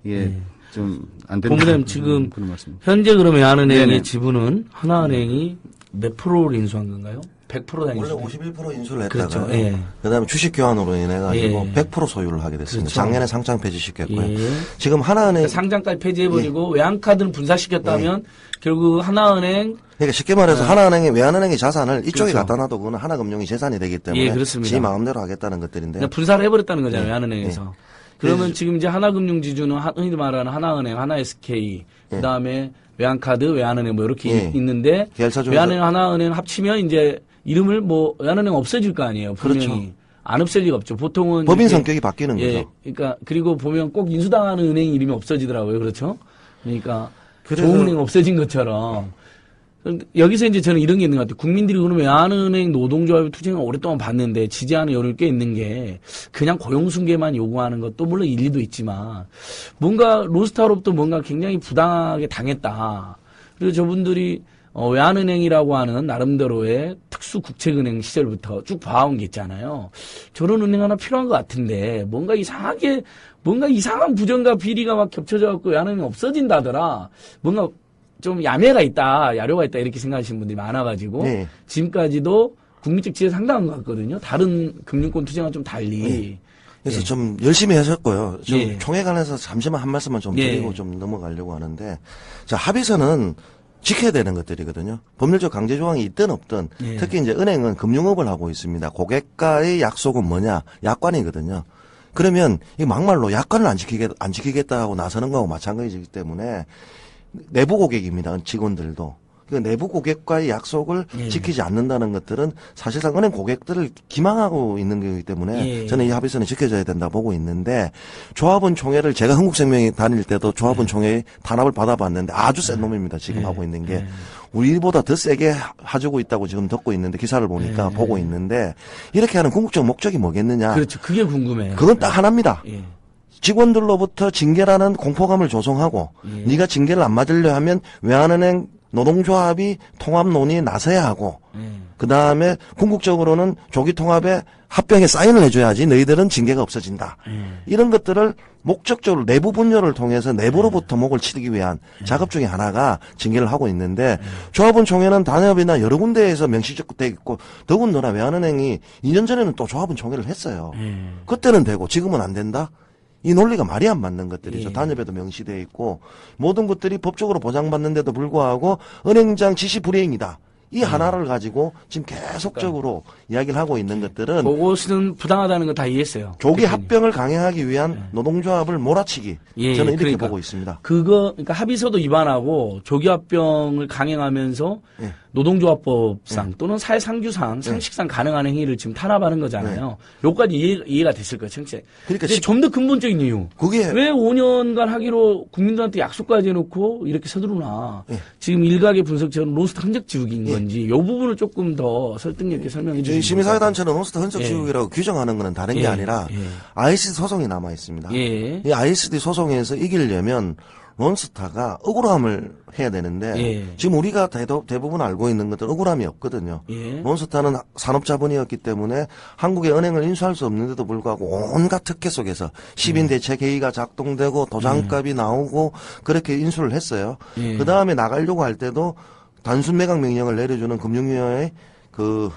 이게 좀 안 된다. 본부장님 지금 그런 말씀입니다. 현재 그러면 외환은행의 네네. 지분은 하나은행이 몇 프로를 인수한 건가요? 100%다 원래 인수. 51% 인수를 그렇죠. 했다가 예. 그다음에 주식 교환으로 인해 가지고 예. 100% 소유를 하게 됐습니다. 그렇죠. 작년에 상장 폐지시켰고요. 예. 지금 하나은행 상장까지 폐지해버리고 외환카드는 분사시켰다면 결국 하나은행 그러니까 쉽게 말해서 하나은행이 외환은행의 자산을 이쪽에 그렇죠. 갖다 놔도 그거는 하나금융이 재산이 되기 때문에 예, 그렇습니다. 지 마음대로 하겠다는 것들인데 그냥 분사를 해버렸다는 거잖아요. 외환은행에서. 그러면 지금 이제 하나금융지주는 흔히 말하는 하나은행, 하나SK, 그다음에 외환카드, 외환은행 뭐 이렇게 있는데 계열사 중에서- 외환은행, 하나은행 합치면 이제 이름을 뭐 외환은행 없어질 거 아니에요. 분명히. 그렇죠. 안 없을 리가 없죠. 보통은 법인 이렇게 성격이 바뀌는 예, 거죠. 그러니까 그리고 보면 꼭 인수당하는 은행 이름이 없어지더라고요. 그렇죠? 그러니까 그래서- 좋은 은행 없어진 것처럼. 여기서 이제 저는 이런 게 있는 것 같아요. 국민들이 그러면 외환은행 노동조합의 투쟁을 오랫동안 봤는데 지지하는 여론이 꽤 있는 게 그냥 고용승계만 요구하는 것도 물론 일리도 있지만 뭔가 로스타로부터 뭔가 굉장히 부당하게 당했다. 그리고 저분들이 외환은행이라고 하는 나름대로의 특수국책은행 시절부터 쭉 봐온 게 있잖아요. 저런 은행 하나 필요한 것 같은데 뭔가 이상한 부정과 비리가 막 겹쳐져 갖고 외환은행 없어진다더라. 뭔가 좀 야매가 있다, 야료가 있다 이렇게 생각하시는 분들이 많아가지고 네. 지금까지도 국민적 지지가 상당한 것 같거든요. 다른 금융권 투쟁과 좀 달리. 그래서 예. 좀 열심히 하셨고요. 좀 예. 총회 관해서 잠시만 한 말씀만 좀 예. 드리고 좀 넘어가려고 하는데, 자, 합의서는 지켜야 되는 것들이거든요. 법률적 강제 조항이 있든 없든, 예. 특히 이제 은행은 금융업을 하고 있습니다. 고객과의 약속은 뭐냐? 약관이거든요. 그러면 이 막말로 약관을 안 지키겠다고 나서는 거하고 마찬가지이기 때문에 내부 고객입니다. 직원들도. 그 내부 고객과의 약속을 예. 지키지 않는다는 것들은 사실상 은행 고객들을 기망하고 있는 거기 때문에 예. 저는 이 합의서는 지켜져야 된다 보고 있는데 조합원 총회를 제가 한국생명이 다닐 때도 조합원 총회 단합을 받아봤는데 아주 센 놈입니다. 지금 하고 있는 게. 우리보다 더 세게 해주고 있다고 지금 듣고 있는데 기사를 보니까 보고 있는데 이렇게 하는 궁극적 목적이 뭐겠느냐. 그렇죠. 그게 궁금해요. 그건 딱 하나입니다. 예. 직원들로부터 징계라는 공포감을 조성하고 네가 징계를 안 맞으려 하면 외환은행 노동조합이 통합 논의에 나서야 하고 그다음에 궁극적으로는 조기통합에 합병에 사인을 해줘야지 너희들은 징계가 없어진다. 이런 것들을 목적적으로 내부 분열을 통해서 내부로부터 목을 치르기 위한 작업 중에 하나가 징계를 하고 있는데 조합원 총회는 단협이나 여러 군데에서 명시적으로 돼 있고 더군다나 외환은행이 2년 전에는 또 조합원 총회를 했어요. 그때는 되고 지금은 안 된다? 이 논리가 말이 안 맞는 것들이죠. 예. 단협에도 명시되어 있고 모든 것들이 법적으로 보장받는데도 불구하고 은행장 지시 불이행이다. 이 하나를 가지고 지금 계속적으로 이야기를 하고 있는 것들은 그것은 부당하다는 거 다 이해했어요. 조기 대표님. 합병을 강행하기 위한 노동조합을 몰아치기. 예, 저는 이렇게 그러니까 보고 있습니다. 그러니까 합의서도 위반하고 조기합병을 강행하면서 예. 노동조합법상 또는 사회상규상 상식상 가능한 행위를 지금 탄압하는 거잖아요. 요까지 이해가 됐을 거예요, 청취자. 그러니까 좀 더 근본적인 이유. 그게 왜 5년간 하기로 국민들한테 약속까지 해놓고 이렇게 서두르나. 예. 지금 일각의 분석처럼 로스트 흔적 지우기인 건지 요 부분을 조금 더 설득력 있게 설명해 저희 주시면 시민사회단체는 노스트 흔적 예. 지우기라고 규정하는 것은 다른 예. 게 아니라 예. ISD 소송이 남아 있습니다. 예. 이 ISD 소송에서 이기려면 론스타가 억울함을 해야 되는데 예. 지금 우리가 대부분 알고 있는 것들 억울함이 없거든요. 예. 론스타는 산업자본이었기 때문에 한국의 은행을 인수할 수 없는데도 불구하고 온갖 특혜 속에서 시민대책회의가 작동되고 도장값이 나오고 그렇게 인수를 했어요. 예. 그 다음에 나가려고 할 때도 단순 매각 명령을 내려주는 금융위원회의 그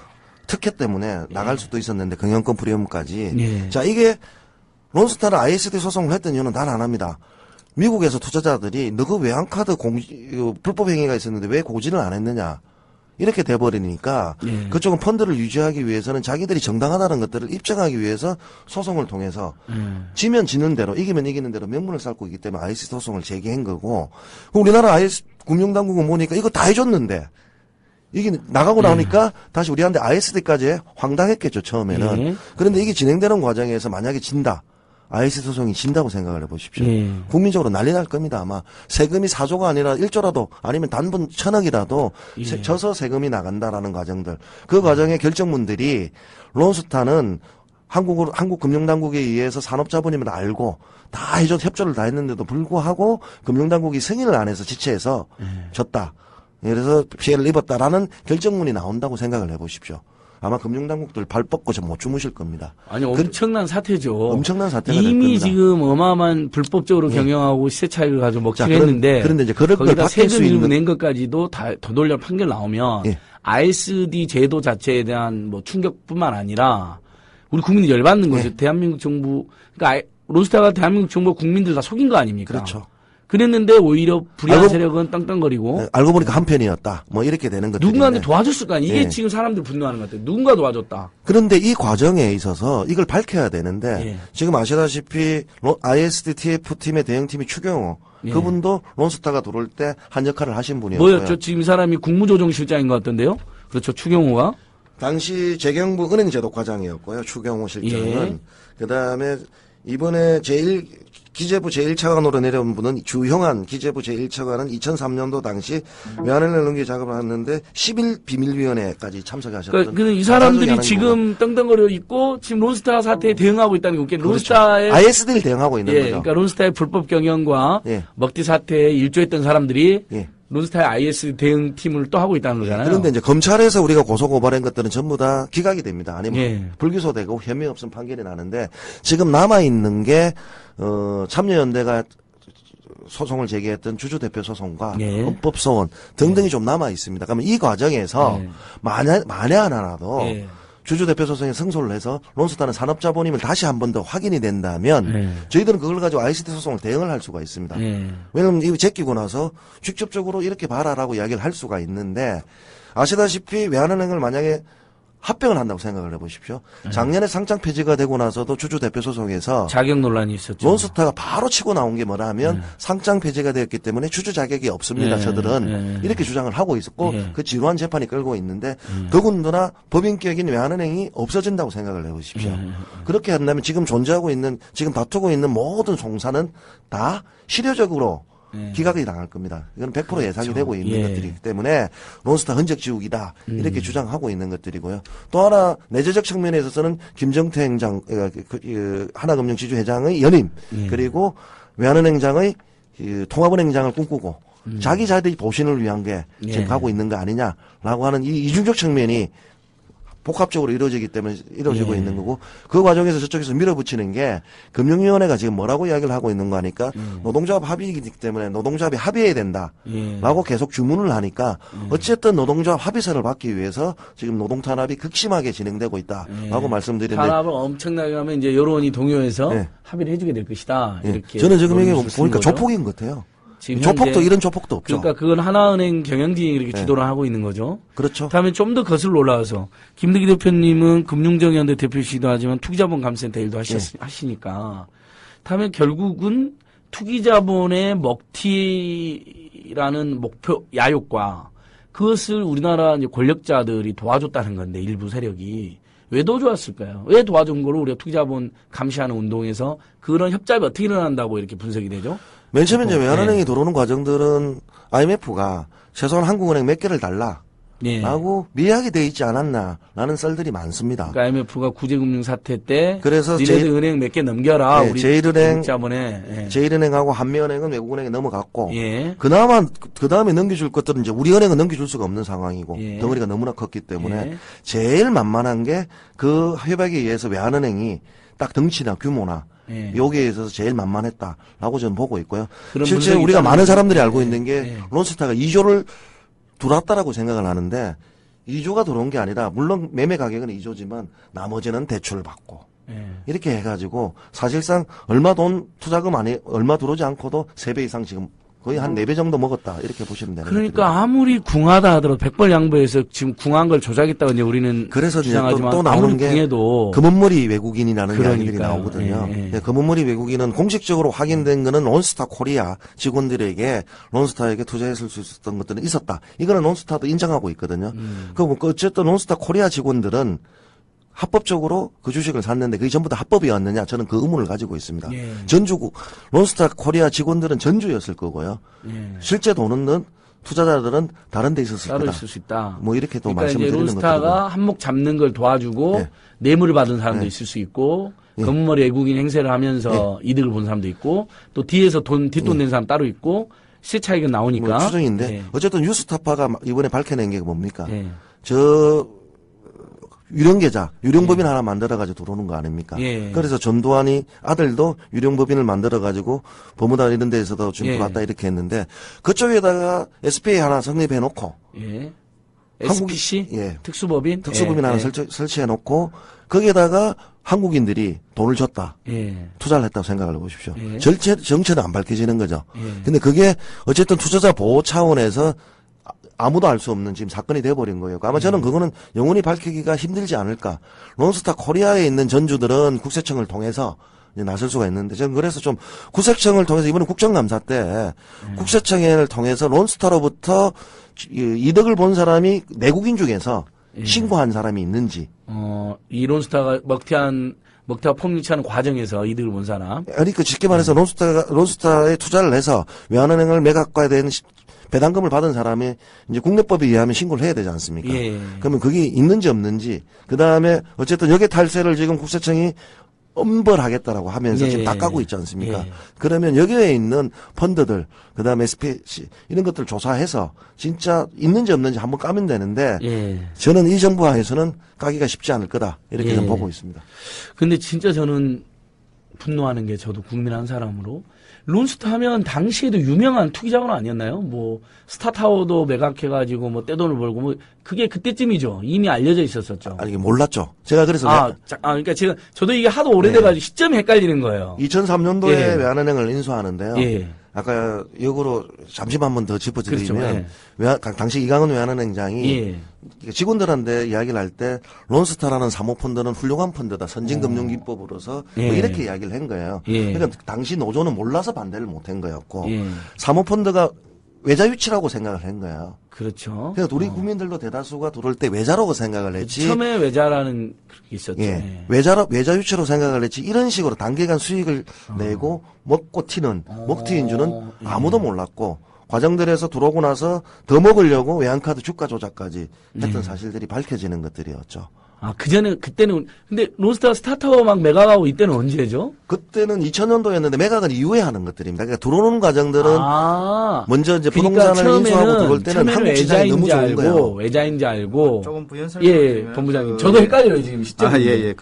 특혜 때문에 나갈 수도 있었는데 경영권 프리미엄까지. 예. 자, 이게 론스타를 ISD 소송을 했던 이유는 단 하나입니다. 미국에서 투자자들이 너그 외환카드 불법 행위가 있었는데 왜 고지를 안 했느냐. 이렇게 돼버리니까 예. 그쪽은 펀드를 유지하기 위해서는 자기들이 정당하다는 것들을 입증하기 위해서 소송을 통해서 지면 지는 대로 이기면 이기는 대로 명분을 쌓고 있기 때문에 ISD 소송을 제기한 거고 우리나라 금융당국은 보니까 이거 다 해줬는데 이게 나가고 나오니까 다시 우리한테 ISD까지 황당했겠죠 처음에는. 예. 그런데 이게 진행되는 과정에서 만약에 진다. ISD 소송이 진다고 생각을 해보십시오. 예. 국민적으로 난리 날 겁니다. 아마 세금이 4조가 아니라 1조라도 아니면 단분 1,000억이라도 예. 져서 세금이 나간다라는 과정들. 그 과정의 결정문들이 론스타는 한국 금융당국에 의해서 산업자본임을 알고 다 협조를 다 했는데도 불구하고 금융당국이 승인을 안 해서 지체해서 졌다. 그래서 피해를 입었다라는 결정문이 나온다고 생각을 해보십시오. 아마 금융당국들 발 뻗고 좀 못 주무실 겁니다. 아니 엄청난 사태죠. 엄청난 사태가 이미 지금 어마어마한 불법적으로 경영하고 시세 차익을 가지고 먹튀를 했는데 그런데 이제 그럴 걸 거기다 바뀔 수 세금 일부 있는 낸 것까지도 다 더돌려 판결 나오면 ISD 제도 자체에 대한 뭐 충격뿐만 아니라 우리 국민이 열받는 거죠. 대한민국 정부 그러니까 론스타가 대한민국 정부 국민들 다 속인 거 아닙니까? 그렇죠. 그랬는데 오히려 불의한 세력은 땅땅거리고 알고 보니까 한편이었다. 뭐 이렇게 되는 것들인데 누군가한테 도와줬을 거 아니에요. 이게 지금 사람들 분노하는 것 같아요. 누군가 도와줬다. 그런데 이 과정에 있어서 이걸 밝혀야 되는데 지금 아시다시피 ISD TF팀의 대응팀이 추경호 그분도 론스타가 들어올 때 한 역할을 하신 분이었고요. 뭐였죠? 지금 이 사람이 국무조정실장인 것 같던데요? 그렇죠. 추경호가. 당시 재경부 은행제도과장이었고요. 추경호 실장은. 그다음에 이번에 기재부 제1차관으로 내려온 분은 주형한 기재부 제1차관은 2003년도 당시 외환은행 넘기 작업을 했는데 10일 비밀위원회까지 참석하셨던. 그러니까 이 사람들이 지금 떵떵거려 있고 지금 론스타 사태에 대응하고 있다는 거. 그러니까 론스타의 ISD를 대응하고 있는 거죠. 그러니까 론스타의 불법 경영과 먹튀 사태에 일조했던 사람들이 론스타의 IS 대응팀을 또 하고 있다는 거잖아요. 그런데 이제 검찰에서 우리가 고소고발한 것들은 전부 다 기각이 됩니다. 아니면 불기소되고 혐의 없음 판결이 나는데 지금 남아있는 게 참여연대가 소송을 제기했던 주주대표 소송과 헌법소원 등등이 좀 남아있습니다. 그러면 이 과정에서 만에 하나라도 주주대표 소송에 승소를 해서 론스타는 산업자본임을 다시 한 번 더 확인이 된다면 저희들은 그걸 가지고 ISD 소송을 대응을 할 수가 있습니다. 왜냐하면 이거 제끼고 나서 직접적으로 이렇게 봐라라고 이야기를 할 수가 있는데 아시다시피 외환은행을 만약에 합병을 한다고 생각을 해보십시오. 작년에 상장 폐지가 되고 나서도 주주대표 소송에서 자격 논란이 있었죠. 론스타가 바로 치고 나온 게 뭐라면 상장 폐지가 되었기 때문에 주주 자격이 없습니다. 저들은 이렇게 주장을 하고 있었고 그 지루한 재판이 끌고 있는데 더군다나 법인격인 외환은행이 없어진다고 생각을 해보십시오. 그렇게 한다면 지금 존재하고 있는 지금 다투고 있는 모든 송사는 다 실효적으로 기각이 당할 겁니다. 이건 100% 예상이 되고 있는 것들이기 때문에 론스타 흔적 지우기다 이렇게 주장하고 있는 것들이고요. 또 하나 내재적 측면에 있어서는 김정태 행장 하나금융지주 회장의 연임 그리고 외환은행장의 통합은행장을 꿈꾸고 자기 자들이 보신을 위한 게 지금 가고 있는 거 아니냐라고 하는 이 이중적 측면이 복합적으로 이루어지고 있는 거고 그 과정에서 저쪽에서 밀어붙이는 게 금융위원회가 지금 뭐라고 이야기를 하고 있는 거 하니까 노동조합 합의이기 때문에 노동조합이 합의해야 된다라고 계속 주문을 하니까 어쨌든 노동조합 합의서를 받기 위해서 지금 노동탄압이 극심하게 진행되고 있다라고 말씀드렸는데 탄압을 엄청나게 하면 이제 여론이 동요해서 합의를 해주게 될 것이다. 이렇게 저는 지금 이게 보니까 조폭인 것 같아요. 조폭도 이런 조폭도 없죠. 그러니까 그건 하나은행 경영진이 이렇게 주도를 하고 있는 거죠. 그렇죠. 다음에 좀 더 거슬러 올라와서 김득희 대표님은 금융정의연대 대표시기도 하지만 투기자본 감센터 일도 하시니까 다음에 결국은 투기자본의 먹튀라는 목표 야욕과 그것을 우리나라 이제 권력자들이 도와줬다는 건데 일부 세력이 왜 도와줬을까요? 왜 도와준 거를 우리가 투기자본 감시하는 운동에서 그런 협잡이 어떻게 일어난다고 이렇게 분석이 되죠? 맨 처음에 이제 외환은행이 들어오는 과정들은 IMF가 최소한 한국은행 몇 개를 달라. 라고 미약이 되어 있지 않았나라는 썰들이 많습니다. 그러니까 IMF가 구제금융 사태 때 그래서 니네들 은행 몇 개 넘겨라. 우리 제1은행, 자본에 제1은행하고 한미은행은 외국은행에 넘어갔고 그나마 그 다음에 넘겨줄 것들은 이제 우리 은행은 넘겨줄 수가 없는 상황이고 덩어리가 너무나 컸기 때문에 제일 만만한 게 그 협약에 의해서 외환은행이 딱 덩치나 규모나 여기에 있어서 제일 만만했다라고 저는 보고 있고요. 실제 우리가 많은 사람들이 알고 있는 게 론스타가 2조를 들어왔다라고 생각을 하는데 2조가 들어온 게 아니라 물론 매매 가격은 2조지만 나머지는 대출을 받고 이렇게 해가지고 사실상 얼마 돈 투자금 안에 얼마 들어오지 않고도 3배 이상 지금 거의 한 4배 정도 먹었다 이렇게 보시면 되는 거죠. 그러니까 아무리 궁하다 하더라도 백벌 양보해서 지금 궁한 걸 조작했다고 이제 우리는 그래서 주장하지만 또 나오는 게 궁해도 금은머리 외국인이라는 이야기들이 나오거든요. 금은머리 외국인은 공식적으로 확인된 거는 론스타 코리아 직원들에게 론스타에게 투자했을 수 있었던 것들은 있었다. 이거는 론스타도 인정하고 있거든요. 그 어쨌든 론스타 코리아 직원들은 합법적으로 그 주식을 샀는데 그게 전부 다 합법이었느냐 저는 그 의문을 가지고 있습니다. 전주국 론스타 코리아 직원들은 전주였을 거고요. 실제 돈은 투자자들은 다른 데 있었을 따로 거다. 있을 수 있다. 뭐 이렇게 또 그러니까 말씀을 이제 드리는 론스타가 것들이고. 한몫 잡는 걸 도와주고 네. 뇌물을 받은 사람도 네. 있을 수 있고 예. 검은머리 외국인 행세를 하면서 이득을 본 사람도 있고 또 뒤에서 뒷돈 낸 사람 따로 있고 시세 차익은 나오니까. 뭐 추정인데 예. 어쨌든 뉴스타파가 이번에 밝혀낸 게 뭡니까? 예. 저 유령 계좌, 유령법인 하나 만들어가지고 들어오는 거 아닙니까? 예. 그래서 전두환이 아들도 유령법인을 만들어가지고 법무단 이런 데에서도 좀 예. 들어왔다 이렇게 했는데 그쪽에다가 SPA 하나 성립해놓고 예. 한국- SPC 예. 특수법인 특수법인 예. 하나 설치해놓고 거기에다가 한국인들이 돈을 줬다. 예. 투자를 했다고 생각을 해보십시오. 예. 정체는 안 밝혀지는 거죠. 예. 근데 그게 어쨌든 투자자 보호 차원에서 아무도 알 수 없는 지금 사건이 돼버린 거예요. 아마 저는 그거는 영원히 밝히기가 힘들지 않을까. 론스타 코리아에 있는 전주들은 국세청을 통해서 이제 나설 수가 있는데 저는 그래서 좀 국세청을 통해서 이번에 국정감사 때 국세청을 통해서 론스타로부터 이득을 본 사람이 내국인 중에서 신고한 사람이 있는지. 이 론스타가 먹튀와 폭리하는 과정에서 이득을 본 사람. 그러니까 쉽게 말해서 론스타에 투자를 해서 외환은행을 매각과에 대한 배당금을 받은 사람이 이제 국내법에 의하면 신고를 해야 되지 않습니까? 예. 그러면 그게 있는지 없는지, 그 다음에 어쨌든 여기 탈세를 지금 국세청이 엄벌하겠다라고 하면서 예. 지금 닦아고 있지 않습니까? 예. 그러면 여기에 있는 펀드들, 그 다음에 SPC 이런 것들 조사해서 진짜 있는지 없는지 한번 까면 되는데 예. 저는 이 정부 하에서는 까기가 쉽지 않을 거다 이렇게 예. 좀 보고 있습니다. 근데 진짜 저는 분노하는 게 저도 국민 한 사람으로 론스타 하면 당시에도 유명한 투기 자본 아니었나요? 뭐 스타타워도 매각해가지고 뭐 떼돈을 벌고 뭐 그게 그때쯤이죠. 이미 알려져 있었었죠. 아니 이게 몰랐죠. 제가 그래서 그러니까 저도 이게 하도 오래돼가지고 시점이 헷갈리는 거예요. 2003년도에 예. 외환은행을 인수하는데요. 예. 아까 역으로 잠시만 한 번 더 짚어드리면 그렇죠. 당시 이강은 외환은행장이 예. 직원들한테 이야기를 할 때 론스타라는 사모펀드는 훌륭한 펀드다. 선진금융기법으로서 예. 뭐 이렇게 이야기를 한 거예요. 예. 그러니까 당시 노조는 몰라서 반대를 못한 거였고 예. 사모펀드가 외자유치라고 생각을 한 거예요. 그렇죠. 그래서 우리 국민들도 대다수가 들어올 때 외자라고 생각을 했지. 처음에 외자라는 그게 있었죠. 예. 예. 외자유치로 생각을 했지 이런 식으로 단기간 수익을 내고 먹고 튀는 먹튀인 줄은 예. 아무도 몰랐고 과정들에서 들어오고 나서 더 먹으려고 외환카드 주가 조작까지 했던 사실들이 밝혀지는 것들이었죠. 그때는 근데 론스타가 스타타워 막 매각하고 이때는 언제죠? 그때는 2000년도였는데 매각은 이후에 하는 것들입니다. 그러니까 들어오는 과정들은 먼저 이제 그러니까 부동산을 인수하고 들어올 때는 한국 시장이 너무 좋은 거예요. 외자인지 알고. 조금 부연 설명드리면 본부장님. 저도 헷갈려요, 지금 시점. 예.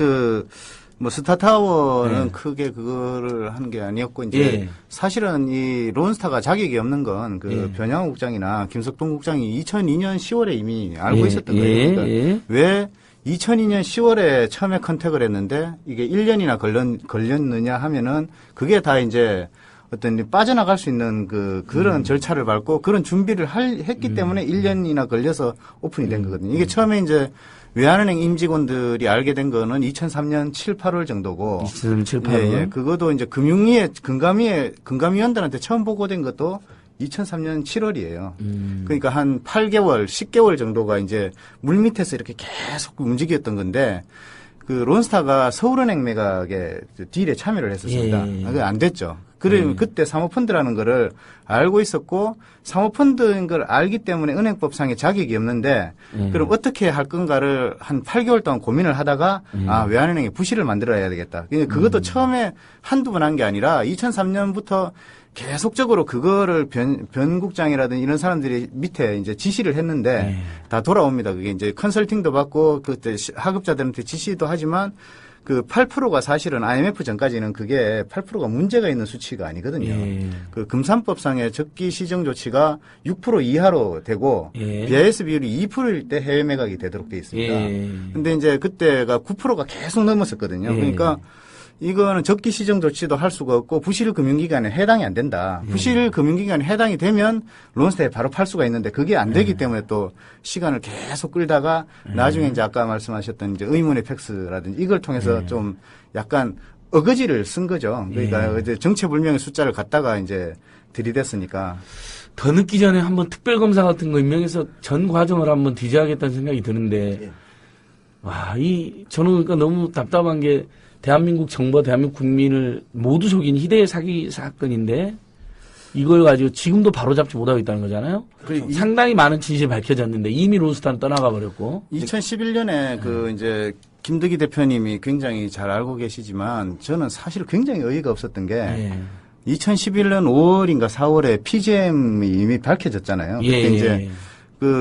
뭐 스타타워는 예. 크게 그거를 한 게 아니었고 이제 예. 사실은 이 론스타가 자격이 없는 건 그 예. 변양호 국장이나 김석동 국장이 2002년 10월에 이미 알고 예. 있었던 거예요. 그러니까 예. 왜 2002년 10월에 처음에 컨택을 했는데 이게 1년이나 걸렸느냐 하면은 그게 다 이제 어떤 빠져나갈 수 있는 그런 절차를 밟고 그런 준비를 했기 때문에 1년이나 걸려서 오픈이 된 거거든요. 이게 처음에 이제 외환은행 임직원들이 알게 된 거는 2003년 7, 8월 정도고. 2003년 7, 8월. 예. 그것도 이제 금감위원들한테 처음 보고된 것도 2003년 7월이에요. 그러니까 한 8개월, 10개월 정도가 이제 물밑에서 이렇게 계속 움직였던 건데 그 론스타가 서울은행 매각에 딜에 참여를 했었습니다. 예. 그게 안 됐죠. 그러면 그때 사모펀드라는 거를 알고 있었고 사모펀드인 걸 알기 때문에 은행법상의 자격이 없는데 그럼 어떻게 할 건가를 한 8개월 동안 고민을 하다가 외환은행에 부실을 만들어야 되겠다. 그것도 처음에 한두 번 한 게 아니라 2003년부터 계속적으로 그거를 변 국장이라든지 이런 사람들이 밑에 이제 지시를 했는데 다 돌아옵니다. 그게 이제 컨설팅도 받고 그때 하급자들한테 지시도 하지만 그 8%가 사실은 IMF 전까지는 그게 8%가 문제가 있는 수치가 아니거든요. 예. 그 금산법상의 적기 시정 조치가 6% 이하로 되고 예. BIS 비율이 2%일 때 해외 매각이 되도록 돼 있습니다. 예. 근데 이제 그때가 9%가 계속 넘었었거든요. 예. 그러니까 이거는 적기 시정 조치도 할 수가 없고 부실 금융기관에 해당이 안 된다. 부실 금융기관에 해당이 되면 론스타에 바로 팔 수가 있는데 그게 안 되기 때문에 또 시간을 계속 끌다가 나중에 이제 아까 말씀하셨던 이제 의문의 팩스라든지 이걸 통해서 좀 약간 어거지를 쓴 거죠. 그러니까 이제 정체불명의 숫자를 갖다가 이제 들이댔으니까. 더 늦기 전에 한번 특별검사 같은 거 임명해서 전 과정을 한번 뒤져야겠다는 생각이 드는데, 저는 그러니까 너무 답답한 게 대한민국 정부와 대한민국 국민을 모두 속인 희대의 사기 사건인데, 이걸 가지고 지금도 바로잡지 못하고 있다는 거잖아요. 상당히 많은 진실이 밝혀졌는데 이미 론스타는 떠나가 버렸고. 2011년에 그 이제 김득희 대표님이 굉장히 잘 알고 계시지만 저는 사실 굉장히 어이가 없었던 게 2011년 5월인가 4월에 PGM이 이미 밝혀졌잖아요. 그때 이제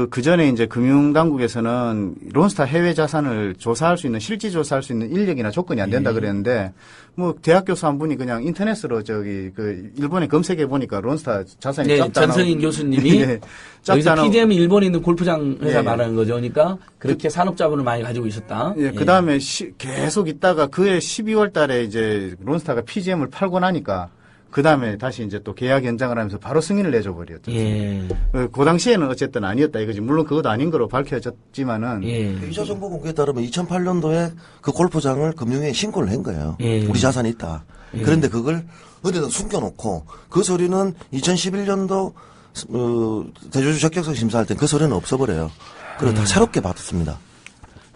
그 전에 이제 금융당국에서는 론스타 해외 자산을 조사할 수 있는, 실지 조사할 수 있는 인력이나 조건이 안 된다 그랬는데, 뭐, 대학 교수 한 분이 그냥 인터넷으로 일본에 검색해 보니까 론스타 자산이 짭짤하고. 전성인 교수님이. 여기서 PGM이 일본에 있는 골프장 회사 말하는 거죠. 그러니까 그렇게 산업자본을 많이 가지고 있었다. 그 다음에 계속 있다가 그해 12월 달에 이제 론스타가 PGM을 팔고 나니까 그 다음에 다시 이제 또 계약 연장을 하면서 바로 승인을 내줘 버렸죠. 그 당시에는 어쨌든 아니었다 이거지. 물론 그것도 아닌 거로 밝혀졌지만은. 이자 정보 공개에 따르면 2008년도에 그 골프장을 금융위에 신고를 한 거예요. 우리 자산이 있다. 그런데 그걸 어디다 숨겨놓고 그 서류는 2011년도 대주주 적격서 심사할 때 그 서류는 없어버려요. 그래서 다 새롭게 받았습니다.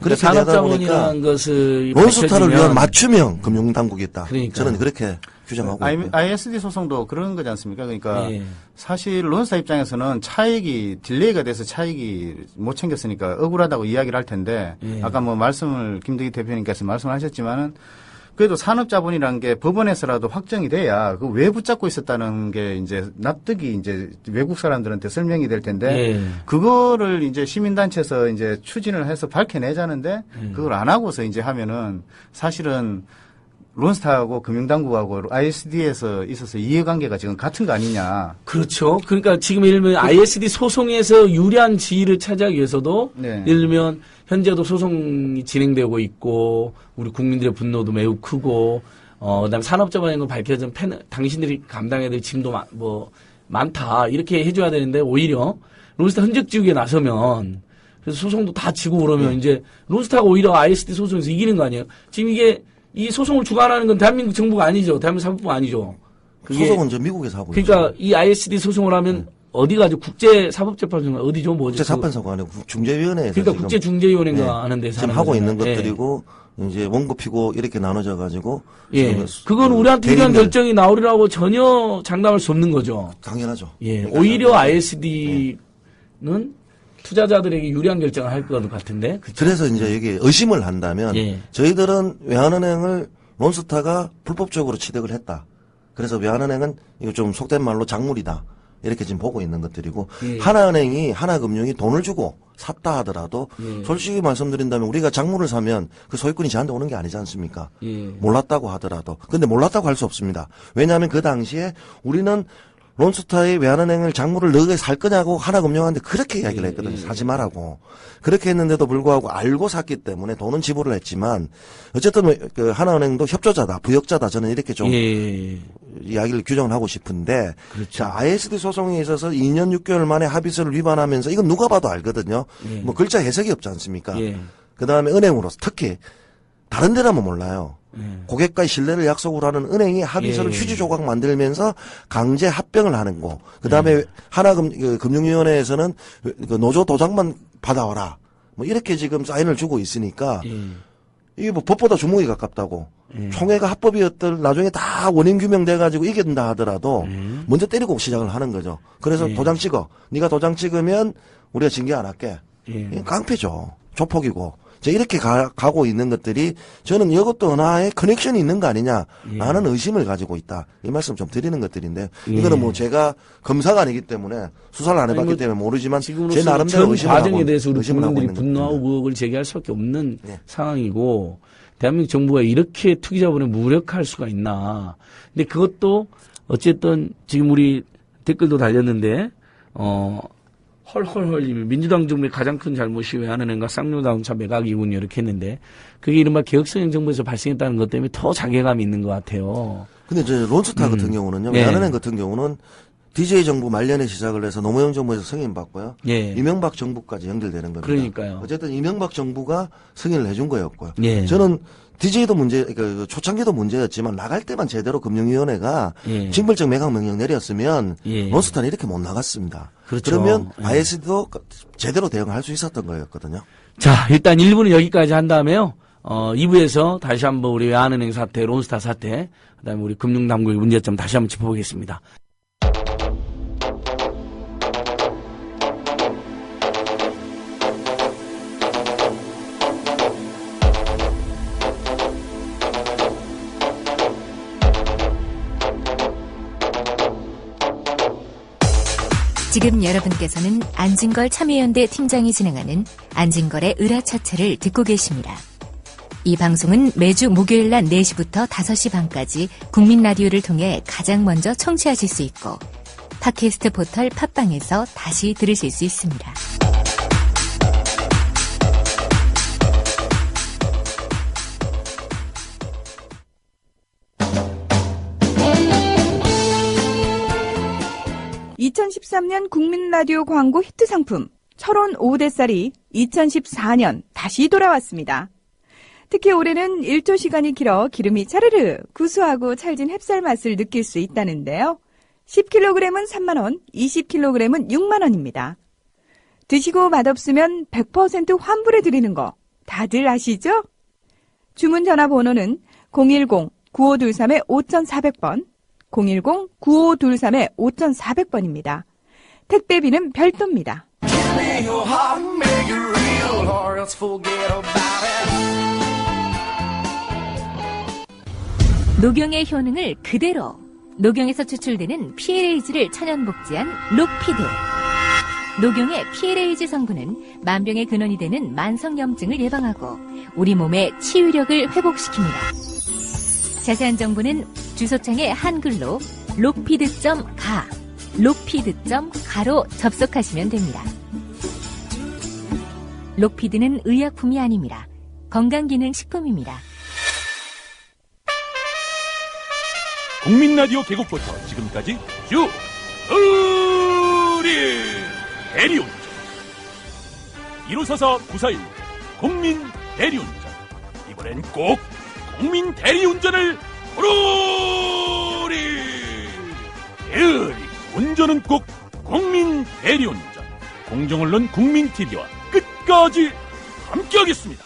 그래서 산업자본이라는 것을 론스타를 위한 맞춤형 금융당국이었다. 그러니까요. 저는 그렇게 규정하고 있고요. ISD 소송도 그런 거지 않습니까? 그러니까 사실 론스타 입장에서는 차익이 딜레이가 돼서 차익이 못 챙겼으니까 억울하다고 이야기를 할 텐데 아까 뭐 김득희 대표님께서 말씀하셨지만은 그래도 산업자본이라는 게 법원에서라도 확정이 돼야 그 왜 붙잡고 있었다는 게 이제 납득이 이제 외국 사람들한테 설명이 될 텐데 그거를 이제 시민단체에서 이제 추진을 해서 밝혀내자는데 그걸 안 하고서 이제 하면은 사실은 론스타하고 금융당국하고 ISD에서 있어서 이해관계가 지금 같은 거 아니냐. 그렇죠. 그러니까 지금 예를 들면 ISD 소송에서 유리한 지위를 차지하기 위해서도 예를 들면 현재도 소송이 진행되고 있고 우리 국민들의 분노도 매우 크고 그다음에 산업자본인 거 밝혀진 당신들이 감당해야 될 짐도 많다 이렇게 해줘야 되는데 오히려 론스타 흔적 지우기에 나서면 그래서 소송도 다 지고 그러면 이제 론스타가 오히려 ISD 소송에서 이기는 거 아니에요. 지금 이게 이 소송을 주관하는 건 대한민국 정부가 아니죠. 대한민국 사법부가 아니죠. 소송은 저 미국에서 하고 그러니까 있죠. 이 ISD 소송을 하면 어디 가지고 국제사법재판소가 어디죠? 뭐죠? 국제사판소가 아니고 중재위원회에서 그러니까 국제중재위원회가 하는 데서 지금 하고 있는 것들이고 이제 원고피고 이렇게 나눠져 가지고 그건 우리한테 유리한 결정이 나오리라고 전혀 장담할 수 없는 거죠. 당연하죠. 오히려 ISD는 투자자들에게 유리한 결정을 할 것 같은데. 그쵸? 그래서 이제 여기 의심을 한다면 저희들은 외환은행을 론스타가 불법적으로 취득을 했다. 그래서 외환은행은 이거 좀 속된 말로 작물이다. 이렇게 지금 보고 있는 것들이고 하나은행이 하나금융이 돈을 주고 샀다 하더라도 솔직히 말씀드린다면 우리가 작물을 사면 그 소유권이 저한테 오는 게 아니지 않습니까? 몰랐다고 하더라도. 근데 몰랐다고 할 수 없습니다. 왜냐하면 그 당시에 우리는 론스타의 외환은행을 작물을 너희가 살 거냐고 하나금융한테 그렇게 이야기를 했거든요. 사지 말라고. 그렇게 했는데도 불구하고 알고 샀기 때문에 돈은 지불을 했지만 어쨌든 그 하나은행도 협조자다, 부역자다 저는 이렇게 좀 이야기를 규정을 하고 싶은데 자, ISD 소송에 있어서 2년 6개월 만에 합의서를 위반하면서 이건 누가 봐도 알거든요. 뭐 글자 해석이 없지 않습니까? 그다음에 은행으로서 특히 다른 데라면 몰라요. 고객과의 신뢰를 약속으로 하는 은행이 합의서를 휴지 조각 만들면서 강제 합병을 하는 거. 그다음에 금융위원회에서는 그 노조 도장만 받아와라. 뭐 이렇게 지금 사인을 주고 있으니까 이게 뭐 법보다 주먹이 가깝다고. 총회가 합법이었던 나중에 다 원인 규명돼 가지고 이긴다 하더라도 먼저 때리고 시작을 하는 거죠. 그래서 도장 찍어. 네가 도장 찍으면 우리가 징계 안 할게. 깡패죠. 조폭이고. 이렇게 가고 있는 것들이 저는 이것도 하나의 커넥션이 있는 거 아니냐라는 의심을 가지고 있다. 이 말씀 좀 드리는 것들인데 이거는 뭐 제가 검사가 아니기 때문에 수사를 안 해봤기 때문에 모르지만 제 나름대로 의심을 하고 과정에 대해서 우리 의심을 하고 국민들이 있는 분노하고 의혹을 제기할 수밖에 없는 상황이고 대한민국 정부가 이렇게 투기자본에 무력할 수가 있나. 근데 그것도 어쨌든 지금 우리 댓글도 달렸는데 헐 민주당 정부의 가장 큰 잘못이 외환은행과 쌍용자동차 매각이군요 이렇게 했는데 그게 이른바 개혁성형 정부에서 발생했다는 것 때문에 더 자괴감이 있는 것 같아요. 근데 이제 론스타 같은 경우는요. 외환은행 같은 경우는 DJ 정부 말년에 시작을 해서 노무현 정부에서 승인받고요. 이명박 정부까지 연결되는 겁니다. 그러니까요. 어쨌든 이명박 정부가 승인을 해준 거였고요. 저는 DJ도 초창기도 문제였지만 나갈 때만 제대로 금융위원회가 징벌적 매각 명령 내렸으면 론스타는 이렇게 못 나갔습니다. 그렇죠. 그러면 ISD도 제대로 대응할 수 있었던 거였거든요. 자, 일단 1부는 여기까지 한 다음에요. 2부에서 다시 한번 우리 외환은행 사태, 론스타 사태, 그다음에 우리 금융당국의 문제점 다시 한번 짚어보겠습니다. 지금 여러분께서는 안진걸 참여연대 팀장이 진행하는 안진걸의 으라차차를 듣고 계십니다. 이 방송은 매주 목요일 낮 4시부터 5시 반까지 국민라디오를 통해 가장 먼저 청취하실 수 있고 팟캐스트 포털 팟빵에서 다시 들으실 수 있습니다. (2013년) 국민라디오 광고 히트 상품 철원 5대쌀이 2014년 다시 돌아왔습니다. 특히 올해는 일조 시간이 길어 기름이 차르르 구수하고 찰진 햅쌀 맛을 느낄 수 있다는데요. 10kg은 3만원, 20kg은 6만원입니다. 드시고 맛없으면 100% 환불해드리는 거 다들 아시죠? 주문 전화번호는 010-9523-5400번, 010-9523-5400번입니다. 택배비는 별도입니다. 녹용의 효능을 그대로 녹용에서 추출되는 PLAG를 천연복제한 록피드. 녹용의 PLAG 성분은 만병의 근원이 되는 만성염증을 예방하고 우리 몸의 치유력을 회복시킵니다. 자세한 정보는 주소창에 한글로 록피드.가, 록피드.가로 접속하시면 됩니다. 록피드는 의약품이 아닙니다. 건강기능식품입니다. 국민라디오 개국부터 지금까지 쭉 우리 대리운전 1호사사 941 국민 대리운전 이번엔 꼭 국민 대리운전을 부르리 대리 운전은 꼭 국민 대리운전 공정언론 국민TV와 끝까지 함께하겠습니다.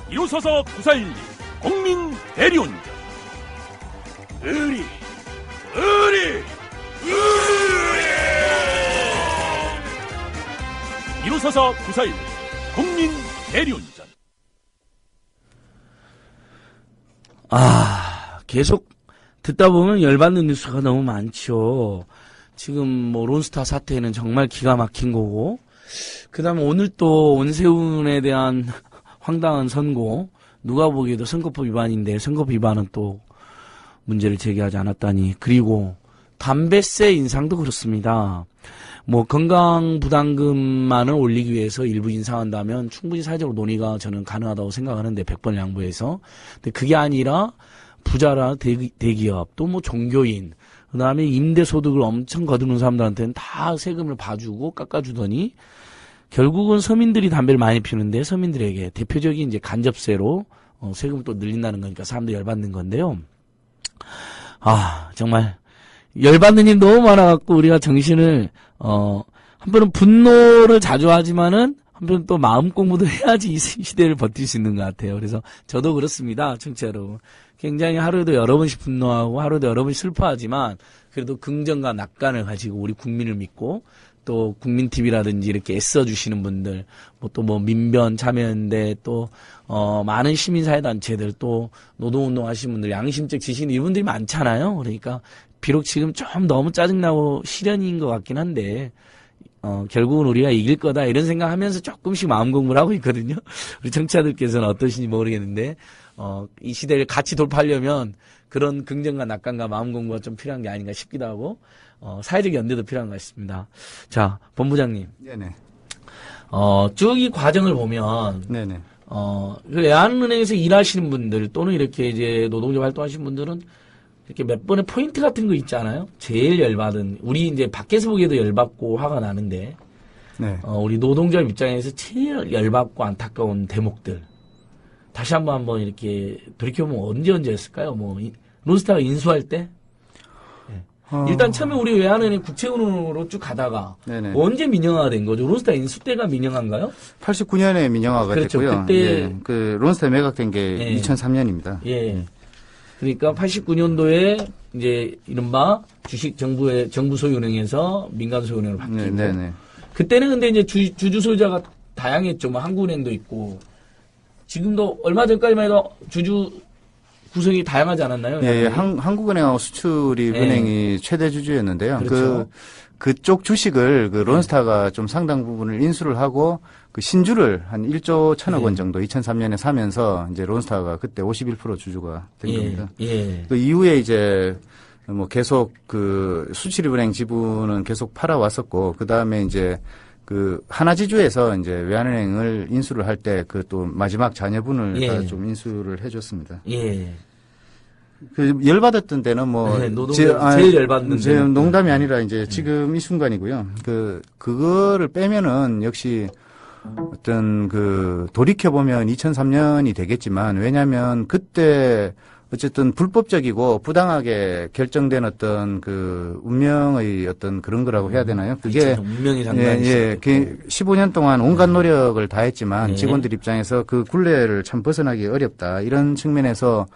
1호사사 9412 국민 대리운전 의리 1호사사 941 국민 대리운전. 계속 듣다 보면 열받는 뉴스가 너무 많죠. 지금 뭐 론스타 사태는 정말 기가 막힌 거고, 그 다음에 오늘 또 온세훈에 대한 황당한 선고, 누가 보기에도 선거법 위반인데 선거법 위반은 또 문제를 제기하지 않았다니. 그리고 담배세 인상도 그렇습니다. 뭐 건강부담금만을 올리기 위해서 일부 인상한다면 충분히 사회적으로 논의가 저는 가능하다고 생각하는데 100번 양보해서. 근데 그게 아니라 부자라 대기업 또 뭐 종교인 그다음에 임대소득을 엄청 거두는 사람들한테는 다 세금을 봐주고 깎아주더니 결국은 서민들이 담배를 많이 피우는데 서민들에게 대표적인 이제 간접세로 세금을 또 늘린다는 거니까 사람들이 열받는 건데요. 정말 열받는 일 너무 많아갖고 우리가 정신을 한편은 분노를 자주 하지만은 한편 또 마음 공부도 해야지 이 시대를 버틸 수 있는 것 같아요. 그래서 저도 그렇습니다, 청취자 여러분. 굉장히 하루에도 여러 번씩 분노하고 하루에도 여러 번씩 슬퍼하지만 그래도 긍정과 낙관을 가지고 우리 국민을 믿고 또 국민TV라든지 이렇게 애써주시는 분들, 또 민변 참여연대 또 많은 시민사회단체들 또 노동운동 하시는 분들, 양심적 지신 이분들이 많잖아요. 그러니까 비록 지금 좀 너무 짜증나고 시련인 것 같긴 한데 결국은 우리가 이길 거다 이런 생각하면서 조금씩 마음 공부를 하고 있거든요. 우리 청취자들께서는 어떠신지 모르겠는데 이 시대를 같이 돌파하려면 그런 긍정과 낙관과 마음 공부가 좀 필요한 게 아닌가 싶기도 하고 사회적 연대도 필요한 것 같습니다. 자, 본부장님. 네네. 쭉 이 과정을 보면 네네. 그 외환은행에서 일하시는 분들 또는 이렇게 이제 노동자 활동하시는 분들은 이렇게 몇 번의 포인트 같은 거 있잖아요. 제일 열받은, 우리 이제 밖에서 보기에도 열받고 화가 나는데, 네. 우리 노동자 입장에서 제일 열받고 안타까운 대목들. 다시 한번 이렇게 돌이켜보면 언제였을까요? 론스타가 인수할 때? 네. 일단 처음에 우리 외환은행 국채은행으로 쭉 가다가, 네네. 언제 민영화가 된 거죠? 론스타 인수 때가 민영화인가요? 89년에 민영화가 그렇죠. 됐고요. 그때 예, 그 론스타 매각된 게 예. 2003년입니다. 예. 그러니까 89년도에 이제 이른바 주식 정부 소유은행에서 민간 소유은행으로 바뀌고. 네네. 그때는 근데 이제 주주 소유자가 다양했죠. 한국은행도 있고. 지금도 얼마 전까지만 해도 주주 구성이 다양하지 않았나요? 예, 한국은행하고 수출입은행이 최대 주주였는데요. 그렇죠. 그쪽 주식을 그 론스타가 좀 상당 부분을 인수를 하고 그 신주를 한 1조 1천억 원 정도 2003년에 사면서 이제 론스타가 그때 51% 주주가 된 겁니다. 그 이후에 이제 뭐 계속 그 수출입은행 지분은 계속 팔아왔었고 그 다음에 이제 그 하나지주에서 이제 외환은행을 인수를 할 때 그 또 마지막 자녀분을 다 좀 인수를 해줬습니다. 그 열받았던 때는 뭐 제일 열받는 제 농담이 아니라 이제 지금 이 순간이고요. 그거를 빼면은 역시 어떤 그 돌이켜 보면 2003년이 되겠지만 왜냐하면 그때 어쨌든 불법적이고 부당하게 결정된 어떤 그 운명의 어떤 그런 거라고 해야 되나요? 그게 운명이 장난이죠. 15년 동안 온갖 노력을 다했지만 직원들 입장에서 그 굴레를 참 벗어나기 어렵다. 이런 측면에서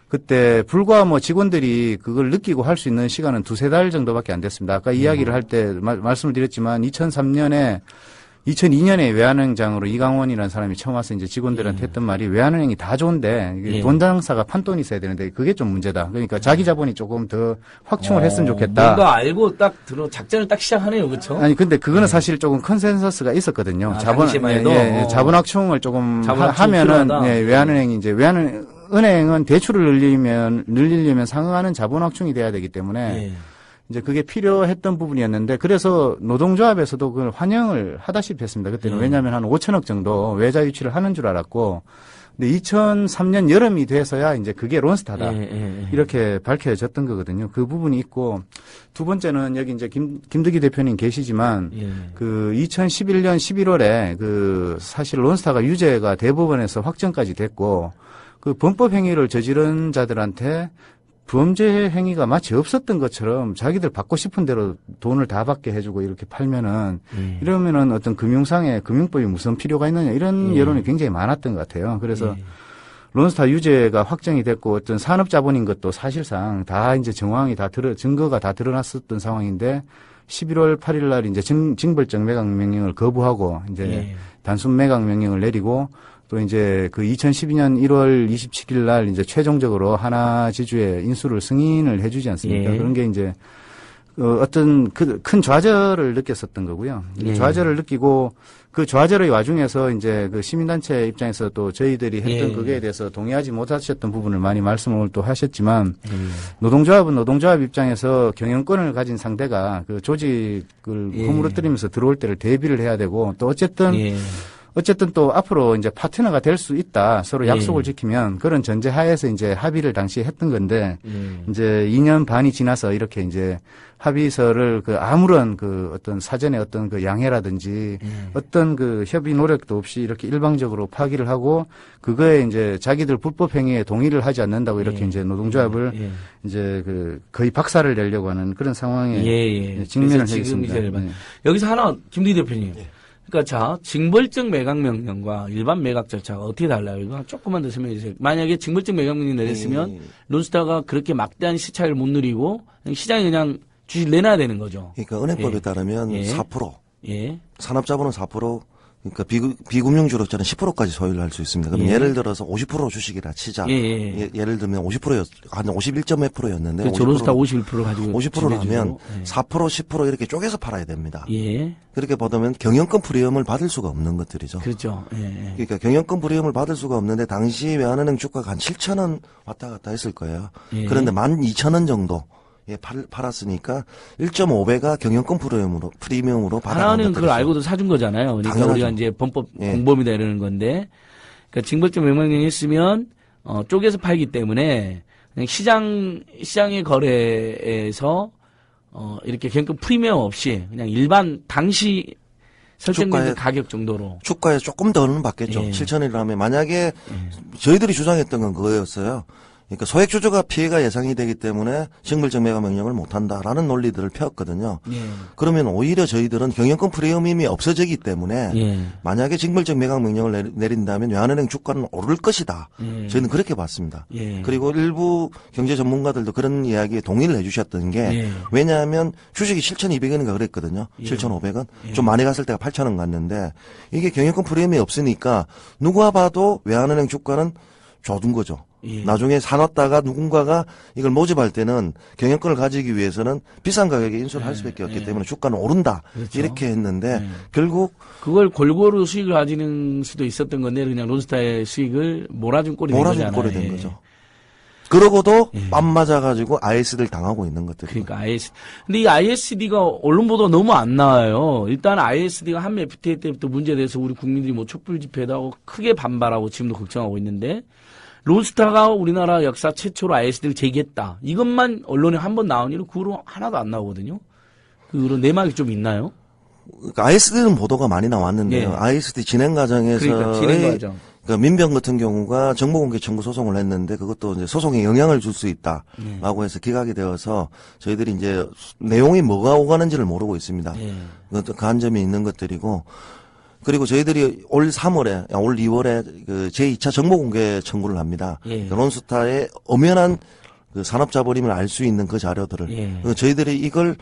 그때 불과 뭐 직원들이 그걸 느끼고 할 수 있는 시간은 2-3달 정도밖에 안 됐습니다. 아까 이야기를 할 때 말씀을 드렸지만 2002년에 외환은행장으로 이강원이라는 사람이 처음 와서 이제 직원들한테 했던 말이 외환은행이 다 좋은데 돈 장사가 판돈이 있어야 되는데 그게 좀 문제다. 그러니까 자기 자본이 조금 더 확충을 했으면 좋겠다. 뭔가 알고 딱 작전을 딱 시작하네요, 그렇죠? 아니 근데 그거는 사실 조금 컨센서스가 있었거든요. 자본 확충을 조금 하면은 외환은행이 이제 은행은 대출을 늘리려면 상응하는 자본 확충이 돼야 되기 때문에. 이제 그게 필요했던 부분이었는데 그래서 노동조합에서도 그걸 환영을 하다시피 했습니다. 그때는 왜냐하면 한 5천억 정도 외자 유치를 하는 줄 알았고 근데 2003년 여름이 돼서야 이제 그게 론스타다 이렇게 밝혀졌던 거거든요. 그 부분이 있고 두 번째는 여기 이제 김득희 대표님 계시지만 그 2011년 11월에 그 사실 론스타가 유죄가 대법원에서 확정까지 됐고 그 범법 행위를 저지른 자들한테 범죄 행위가 마치 없었던 것처럼 자기들 받고 싶은 대로 돈을 다 받게 해주고 이렇게 팔면은 이러면은 어떤 금융법이 무슨 필요가 있느냐 이런 여론이 굉장히 많았던 것 같아요. 그래서 론스타 유죄가 확정이 됐고 어떤 산업자본인 것도 사실상 다 이제 증거가 다 드러났었던 상황인데 11월 8일 날 이제 징벌적 매각 명령을 거부하고 이제 단순 매각 명령을 내리고 또 이제 그 2012년 1월 27일 날 이제 최종적으로 하나지주에 인수를 승인을 해주지 않습니까? 그런 게 이제 어떤 큰 좌절을 느꼈었던 거고요. 좌절을 느끼고 그 좌절의 와중에서 이제 그 시민단체 입장에서 또 저희들이 했던 그거에 대해서 동의하지 못하셨던 부분을 많이 말씀을 또 하셨지만 노동조합은 노동조합 입장에서 경영권을 가진 상대가 그 조직을 허물어뜨리면서 들어올 때를 대비를 해야 되고 또 어쨌든 또 앞으로 이제 파트너가 될 수 있다. 서로 약속을 지키면 그런 전제 하에서 이제 합의를 당시에 했던 건데 이제 2년 반이 지나서 이렇게 이제 합의서를 그 아무런 그 어떤 사전에 어떤 그 양해라든지 어떤 그 협의 노력도 없이 이렇게 일방적으로 파기를 하고 그거에 이제 자기들 불법 행위에 동의를 하지 않는다고 이렇게 이제 노동조합을 이제 그 거의 박살을 내려고 하는 그런 상황에 직면을 하겠습니다. 여기서 하나 김득희 대표님. 그러니까 자, 징벌적 매각 명령과 일반 매각 절차가 어떻게 달라요? 이거 조금만 더 설명해 주세요. 만약에 징벌적 매각 명령 내렸으면 론스타가 그렇게 막대한 시차를 못 누리고 시장에 그냥 주식 내놔야 되는 거죠. 그러니까 은행법에 따르면 4%, 산업자본은 4%, 그러니까 비금융주로서는 10%까지 소유를 할 수 있습니다. 그럼 예를 들어서 50% 주식이라 치자. 예를 들면 50%였, 한 51점 몇 %였는데. 그렇죠. 론스타 51% 가지고. 50%라면 4%, 10% 이렇게 쪼개서 팔아야 됩니다. 그렇게 보면 경영권 프리미엄을 받을 수가 없는 것들이죠. 그렇죠. 그러니까 경영권 프리미엄을 받을 수가 없는데 당시 외환은행 주가가 한 7,000원 왔다 갔다 했을 거예요. 그런데 12,000원 정도. 팔았으니까 1.5배가 경영권 프리미엄으로 받아간 하나는 그걸 알고도 사준 거잖아요. 그러니까 당연하죠. 우리가 이제 범법 공범이다 이러는 건데, 그러니까 징벌적 명령이 있으면 쪼개서 팔기 때문에 그냥 시장의 거래에서 이렇게 경영권 프리미엄 없이 그냥 일반 당시 설정된 가격 정도로 주가에 조금 더는 받겠죠. 7,000원이라면 만약에 저희들이 주장했던 건 그거였어요. 그러니까 소액주주가 피해가 예상이 되기 때문에 징벌적 매각 명령을 못한다라는 논리들을 펴었거든요. 그러면 오히려 저희들은 경영권 프리미엄이 없어지기 때문에 만약에 징벌적 매각 명령을 내린다면 외환은행 주가는 오를 것이다. 저희는 그렇게 봤습니다. 그리고 일부 경제 전문가들도 그런 이야기에 동의를 해주셨던 게 왜냐하면 주식이 7,200원인가 그랬거든요. 7,500원. 좀 많이 갔을 때가 8,000원 갔는데 이게 경영권 프리미엄이 없으니까 누가 봐도 외환은행 주가는 줘둔 거죠. 예. 나중에 사놨다가 누군가가 이걸 모집할 때는 경영권을 가지기 위해서는 비싼 가격에 인수를 할 수밖에 없기 때문에 주가는 오른다. 그렇죠. 이렇게 했는데 결국 그걸 골고루 수익을 가지는 수도 있었던 건데 그냥 론스타의 수익을 몰아준 꼴이 된 몰아준 거잖아요. 꼴이 된 예. 거죠. 그러고도 빰 맞아가지고 ISD를 당하고 있는 것들이. 그러니까 근데 이 ISD가 언론 보도가 너무 안 나와요. 일단 ISD가 한미 FTA 때부터 문제돼서 우리 국민들이 뭐 촛불 집회도 하고 크게 반발하고 지금도 걱정하고 있는데 론스타가 우리나라 역사 최초로 ISD를 제기했다. 이것만 언론에 한 번 나온 일은 그 후로 하나도 안 나오거든요. 그런 내막이 좀 있나요? 그러니까 ISD는 보도가 많이 나왔는데요. 예. ISD 진행 과정에서 그러니까 진행 과정. 그러니까 민병 같은 경우가 정보공개 청구 소송을 했는데 그것도 이제 소송에 영향을 줄 수 있다라고 해서 기각이 되어서 저희들이 이제 내용이 뭐가 오가는지를 모르고 있습니다. 예. 그것도 그 한 점이 있는 것들이고 그리고 저희들이 올 3월에 올 2월에 그 제2차 정보공개 청구를 합니다. 예. 론스타의 엄연한 그 산업자본임을 알 수 있는 그 자료들을 예. 저희들이 이걸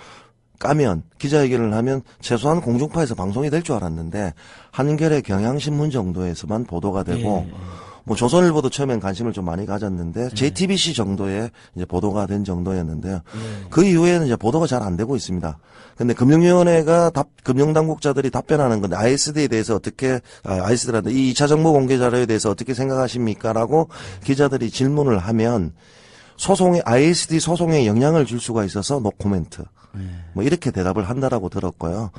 까면 기자회견을 하면 최소한 공중파에서 방송이 될 줄 알았는데 한겨레 경향신문 정도에서만 보도가 되고 예. 뭐 조선일보도 처음엔 관심을 좀 많이 가졌는데 JTBC 정도에 이제 보도가 된 정도였는데요. 그 이후에는 이제 보도가 잘 안 되고 있습니다. 근데 금융위원회가 금융당국자들이 답변하는 건데 ISD에 대해서 어떻게 ISD란다 이 2차 정보 공개 자료에 대해서 어떻게 생각하십니까라고 기자들이 질문을 하면 ISD 소송에 영향을 줄 수가 있어서 노코멘트. 뭐 이렇게 대답을 한다라고 들었고요.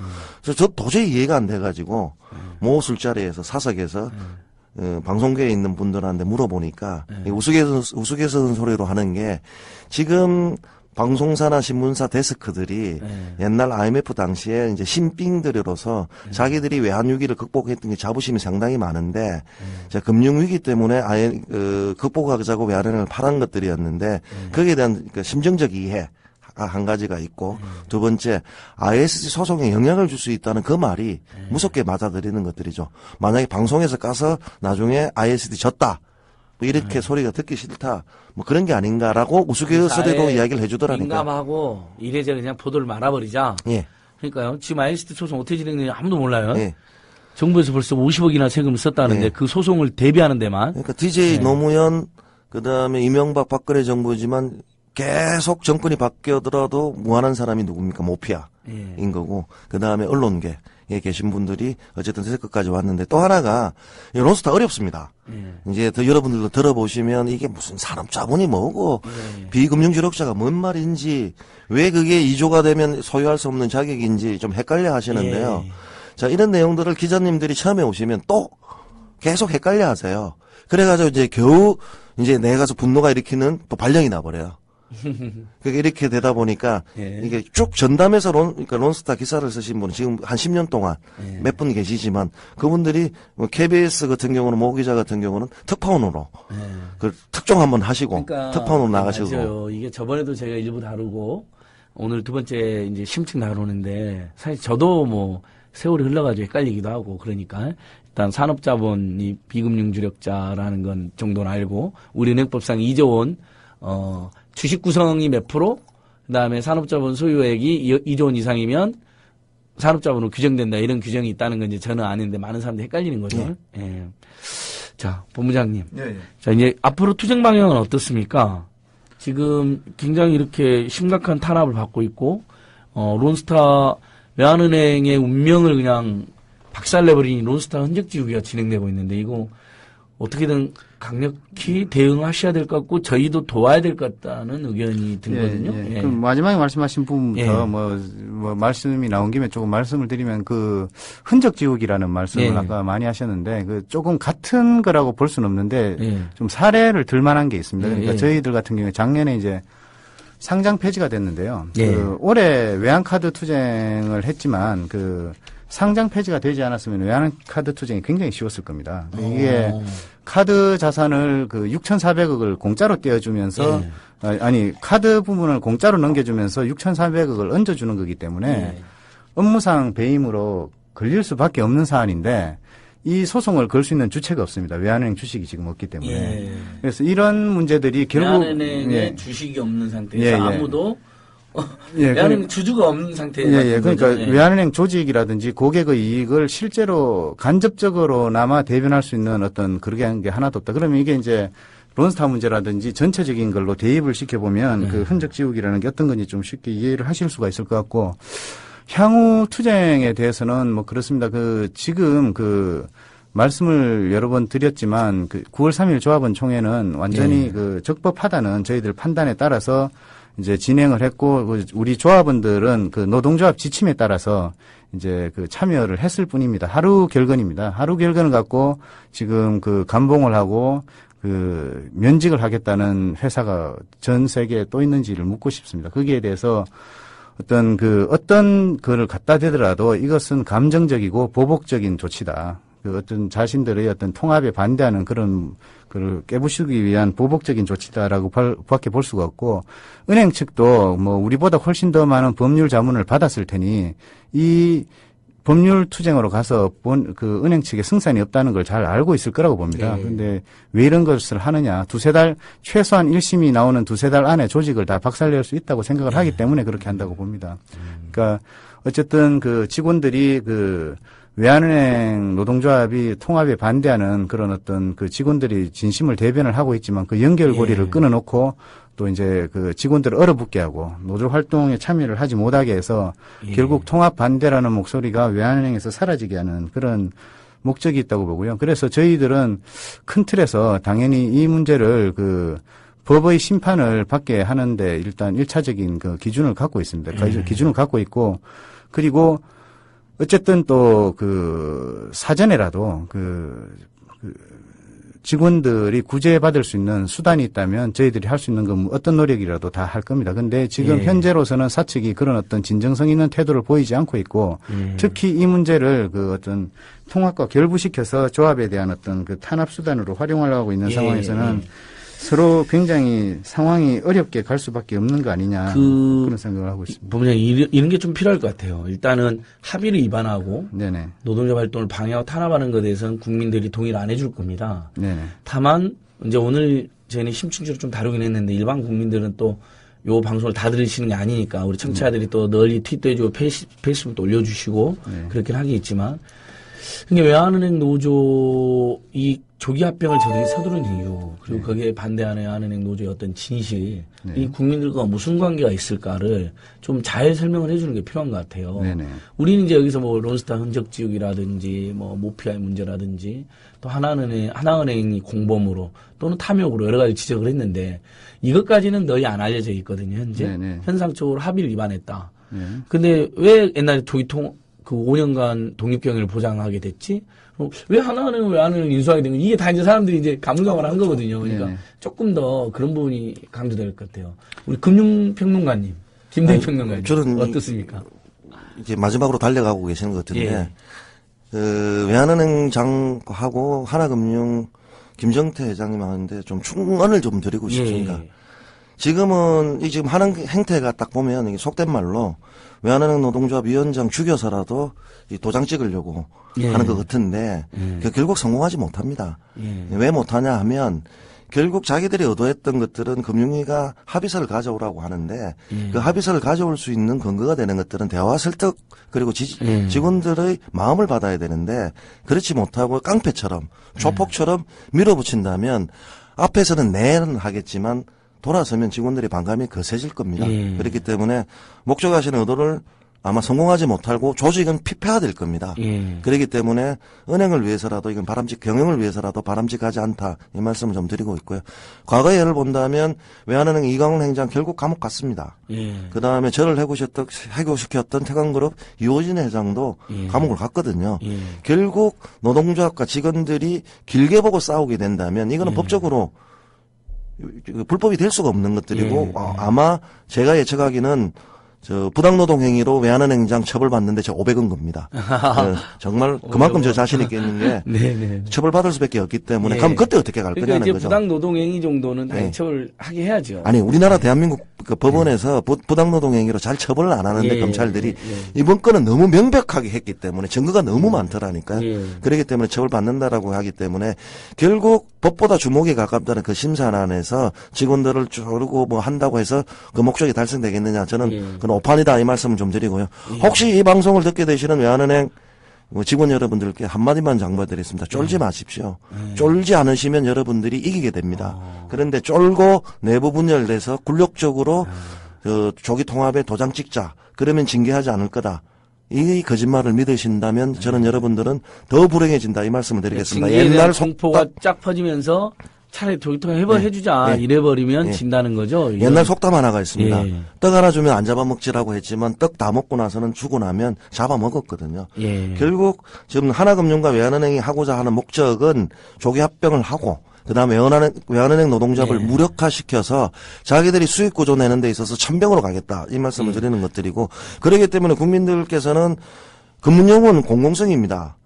그래서 저 도저히 이해가 안 돼가지고 모 술자리에서 사석에서 방송계에 있는 분들한테 물어보니까 우스갯소리 소리로 하는 게 지금 방송사나 신문사 데스크들이 옛날 IMF 당시에 이제 신빙들로서 자기들이 외환위기를 극복했던 게 자부심이 상당히 많은데 금융위기 때문에 아예 극복하자고 외환은행을 팔은 것들이었는데 거기에 대한 심정적 이해 한 가지가 있고 두 번째 ISD 소송에 영향을 줄 수 있다는 그 말이 무섭게 맞아들이는 것들이죠. 만약에 방송에서 까서 나중에 ISD 졌다 뭐 이렇게 소리가 듣기 싫다 뭐 그런 게 아닌가라고 우스갯소리로 이야기를 해주더라니까요. 민감하고 이래저래 그냥 보도를 말아버리자. 예. 그러니까요. 지금 ISD 소송 어떻게 진행되는지 아무도 몰라요. 예. 정부에서 벌써 50억이나 세금을 썼다는데 예. 그 소송을 대비하는 데만. 그러니까 DJ 노무현 그다음에 이명박 박근혜 정부지만 계속 정권이 바뀌어더라도 무한한 사람이 누굽니까? 모피아인 거고 그다음에 언론계에 계신 분들이 어쨌든 세끝까지 왔는데 또 하나가 론스타 어렵습니다. 이제 더 여러분들도 들어보시면 이게 무슨 산업자본이 뭐고 비금융주력자가 뭔 말인지 왜 그게 2조가 되면 소유할 수 없는 자격인지 좀 헷갈려 하시는데요. 자, 이런 내용들을 기자님들이 처음에 오시면 또 계속 헷갈려 하세요. 그래가지고 이제 겨우 이제 내가 가서 분노가 일으키는 또 발령이 나버려요. 그게 이렇게 되다 보니까 이게 쭉 전담해서 그러니까 론스타 기사를 쓰신 분은 지금 한 10년 동안 몇 분 계시지만 그분들이 뭐 KBS 같은 경우는 모 기자 같은 경우는 특파원으로 그 특종 한번 하시고 그러니까 특파원으로 나가시고 맞아요. 이게 저번에도 제가 일부 다루고 오늘 두 번째 이제 심층 다루는데 사실 저도 뭐 세월이 흘러가지고 헷갈리기도 하고 그러니까 일단 산업자본이 비금융주력자라는 건 정도는 알고 우리 은행법상 2조 원 주식 구성이 몇 프로, 그 다음에 산업자본 소유액이 2조 원 이상이면 산업자본으로 규정된다. 이런 규정이 있다는 건 이제 저는 아는데 많은 사람들이 헷갈리는 거죠. 예. 자, 본부장님. 자, 이제 앞으로 투쟁 방향은 어떻습니까? 지금 굉장히 이렇게 심각한 탄압을 받고 있고, 론스타 외환은행의 운명을 그냥 박살내버린 론스타 흔적 지우기가 진행되고 있는데 이거 어떻게든 강력히 대응하셔야 될 것 같고 저희도 도와야 될 것 같다는 의견이 들거든요. 예. 그럼 마지막에 말씀하신 부분부터 뭐 말씀이 나온 김에 조금 말씀을 드리면 그 흔적 지우기라는 말씀을 아까 많이 하셨는데 그 조금 같은 거라고 볼 수는 없는데 좀 사례를 들만한 게 있습니다. 그러니까 저희들 같은 경우에 작년에 이제 상장 폐지가 됐는데요. 그 올해 외환카드 투쟁을 했지만 그 상장 폐지가 되지 않았으면 외환카드 투쟁이 굉장히 쉬웠을 겁니다. 이게 카드 자산을 그 6,400억을 공짜로 떼어주면서 아니 카드 부분을 공짜로 넘겨주면서 6,400억을 얹어주는 거기 때문에 업무상 배임으로 걸릴 수밖에 없는 사안인데 이 소송을 걸 수 있는 주체가 없습니다. 외환은행 주식이 지금 없기 때문에. 그래서 이런 문제들이 결국 외환은행에 주식이 없는 상태에서 아무도 외환은행 주주가 없는 상태에서 그러니까 외환은행 조직이라든지 고객의 이익을 실제로 간접적으로나마 대변할 수 있는 어떤 그렇게 한 게 하나도 없다. 그러면 이게 이제 론스타 문제라든지 전체적인 걸로 대입을 시켜보면 그 흔적 지우기라는 게 어떤 건지 좀 쉽게 이해를 하실 수가 있을 것 같고 향후 투쟁에 대해서는 뭐 그렇습니다. 지금 말씀을 여러 번 드렸지만 9월 3일 조합원 총회는 완전히 적법하다는 저희들 판단에 따라서 이제 진행을 했고 우리 조합원들은 노동조합 지침에 따라서 이제 참여를 했을 뿐입니다. 하루 결근입니다. 하루 결근을 갖고 지금 감봉을 하고 면직을 하겠다는 회사가 전 세계에 또 있는지를 묻고 싶습니다. 거기에 대해서 어떤 거를 갖다 대더라도 이것은 감정적이고 보복적인 조치다. 어떤 자신들의 어떤 통합에 반대하는 그런 그를 깨부수기 위한 보복적인 조치다라고 밖에 볼 수가 없고 은행 측도 뭐 우리보다 훨씬 더 많은 법률 자문을 받았을 테니 이 법률 투쟁으로 가서 은행 측에 승산이 없다는 걸 잘 알고 있을 거라고 봅니다. 그런데 왜 이런 것을 하느냐. 최소한 1심이 나오는 2-3달 안에 조직을 다 박살낼 수 있다고 생각을 하기 때문에 그렇게 한다고 봅니다. 그러니까 어쨌든 직원들이 외환은행 노동조합이 통합에 반대하는 그런 어떤 직원들이 진심을 대변을 하고 있지만 연결고리를 끊어놓고 또 이제 직원들을 얼어붙게 하고 노조 활동에 참여를 하지 못하게 해서 결국 통합 반대라는 목소리가 외환은행에서 사라지게 하는 그런 목적이 있다고 보고요. 그래서 저희들은 큰 틀에서 당연히 이 문제를 법의 심판을 받게 하는데 일단 1차적인 기준을 갖고 있습니다. 기준을 갖고 있고 그리고 어쨌든 또 사전에라도 직원들이 구제받을 수 있는 수단이 있다면 저희들이 할 수 있는 건 어떤 노력이라도 다 할 겁니다. 근데 지금 현재로서는 사측이 그런 어떤 진정성 있는 태도를 보이지 않고 있고 특히 이 문제를 어떤 통합과 결부시켜서 조합에 대한 어떤 탄압 수단으로 활용하려고 있는 상황에서는 서로 굉장히 상황이 어렵게 갈 수밖에 없는 거 아니냐 그런 생각을 하고 있습니다. 본부장님 이런 게 좀 필요할 것 같아요. 일단은 합의를 위반하고 네네. 노동자 활동을 방해하고 탄압하는 것에 대해서는 국민들이 동의를 안 해줄 겁니다. 네네. 다만 이제 오늘 저희는 심층적으로 좀 다루긴 했는데 일반 국민들은 또 요 방송을 다 들으시는 게 아니니까 우리 청취자들이 또 널리 트윗도 해주고 페이스북도 올려주시고 그렇긴 하겠지만 그러니까 외환은행 노조 이 조기 합병을 저들이 서두른 이유 그리고 거기에 반대하는 외환은행 노조의 어떤 진실 이 국민들과 무슨 관계가 있을까를 좀 잘 설명을 해주는 게 필요한 것 같아요. 네네. 우리는 이제 여기서 뭐 론스타 흔적 지우기라든지 뭐 모피아의 문제라든지 또 하나은행이 공범으로 또는 탐욕으로 여러 가지 지적을 했는데 이것까지는 널리 안 알려져 있거든요. 현재 네네. 현상적으로 합의를 위반했다. 근데 왜 옛날에 조기통 5년간 독립경영을 보장하게 됐지? 왜 하나은행을 외환은행을 인수하게 된 거지? 이게 다 이제 사람들이 이제 가물가물한 거거든요. 그러니까 조금 더 그런 부분이 강조될 것 같아요. 우리 금융평론가님, 김대희 평론가님. 저는 어떻습니까? 이제 마지막으로 달려가고 계시는 것 같은데, 외환은행장하고 하나금융 김정태 회장님 하는데 좀 충언을 좀 드리고 싶습니다. 지금은 지금 하는 행태가 딱 보면 이게 속된 말로 외환은행 노동조합 위원장 죽여서라도 이 도장 찍으려고 하는 것 같은데 결국 성공하지 못합니다. 왜 못하냐 하면 결국 자기들이 의도했던 것들은 금융위가 합의서를 가져오라고 하는데 그 합의서를 가져올 수 있는 근거가 되는 것들은 대화 설득 그리고 직원들의 마음을 받아야 되는데 그렇지 못하고 깡패처럼 조폭처럼 밀어붙인다면 앞에서는 네는 하겠지만 돌아서면 직원들의 반감이 거세질 겁니다. 그렇기 때문에 목적하시는 의도를 아마 성공하지 못하고 조직은 피폐화될 겁니다. 그렇기 때문에 은행을 위해서라도 이건 경영을 위해서라도 바람직하지 않다. 이 말씀을 좀 드리고 있고요. 과거의 예를 본다면 외환은행 이광훈 행장 결국 감옥 갔습니다. 그다음에 저를 해고시켰던 태광그룹 이호진 회장도 감옥을 갔거든요. 결국 노동조합과 직원들이 길게 보고 싸우게 된다면 이거는 법적으로 불법이 될 수가 없는 것들이고 아마 제가 예측하기는 부당노동 행위로 외환은행장 처벌받는데 저 500원 겁니다. 정말 그만큼 저 자신 있게 있는 게 처벌받을 수밖에 없기 때문에 그럼 그때 어떻게 갈 그러니까 거냐는 이제 거죠. 부당노동 행위 정도는 당연히 처벌하게 해야죠. 아니 우리나라 대한민국 법원에서 부당노동 행위로 잘 처벌을 안 하는데 검찰들이 이번 건은 너무 명백하게 했기 때문에 증거가 너무 많더라니까요. 그렇기 때문에 처벌받는다라고 하기 때문에 결국 법보다 주목에 가깝다는 그 심사안에서 직원들을 조르고 뭐 한다고 해서 그 목적이 달성되겠느냐 저는 그건 오판이다 이 말씀을 좀 드리고요. 혹시 이 방송을 듣게 되시는 외환은행 직원 여러분들께 한마디만 장부해드리겠습니다. 쫄지 마십시오. 쫄지 않으시면 여러분들이 이기게 됩니다. 그런데 쫄고 내부 분열돼서 굴욕적으로 조기 통합에 도장 찍자. 그러면 징계하지 않을 거다. 이 거짓말을 믿으신다면 저는 여러분들은 더 불행해진다 이 말씀을 드리겠습니다. 옛날 공포가 쫙 퍼지면서 차라리 조기통합 해주자 이래버리면 진다는 거죠. 옛날 속담 하나가 있습니다. 예. 떡 하나 주면 안 잡아먹지라고 했지만 떡 다 먹고 나서는 주고 나면 잡아먹었거든요. 예. 결국 지금 하나금융과 외환은행이 하고자 하는 목적은 조기 합병을 하고 그다음에 외환은행 노동자를 무력화시켜서 자기들이 수익 구조 내는 데 있어서 천병으로 가겠다 이 말씀을 드리는 것들이고 그렇기 때문에 국민들께서는 금융은 공공성입니다.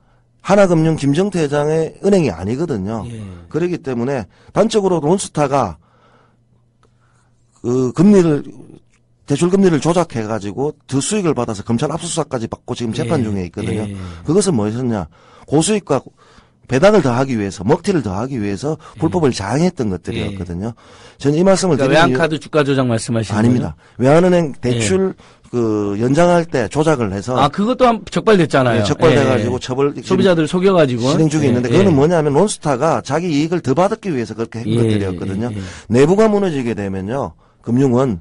하나금융 김정태 회장의 은행이 아니거든요. 그렇기 때문에 단적으로 론스타가 그 대출 금리를 조작해가지고 더 수익을 받아서 검찰 압수수색까지 받고 지금 재판 중에 있거든요. 그것은 뭐였냐? 고수익과 배당을 더하기 위해서 먹튀를 더하기 위해서 불법을 자행했던 것들이었거든요. 저는 이 말씀을 그러니까 외환카드 주가 조작 말씀하시는 아닙니다. 거예요? 외환은행 대출 연장할 때 조작을 해서 그것도 적발됐잖아요. 네, 적발돼가지고 처벌 소비자들 속여가지고 진행 중에 있는데 그거는 뭐냐면 론스타가 자기 이익을 더 받기 위해서 그렇게 한 것들이었거든요. 내부가 무너지게 되면요, 금융은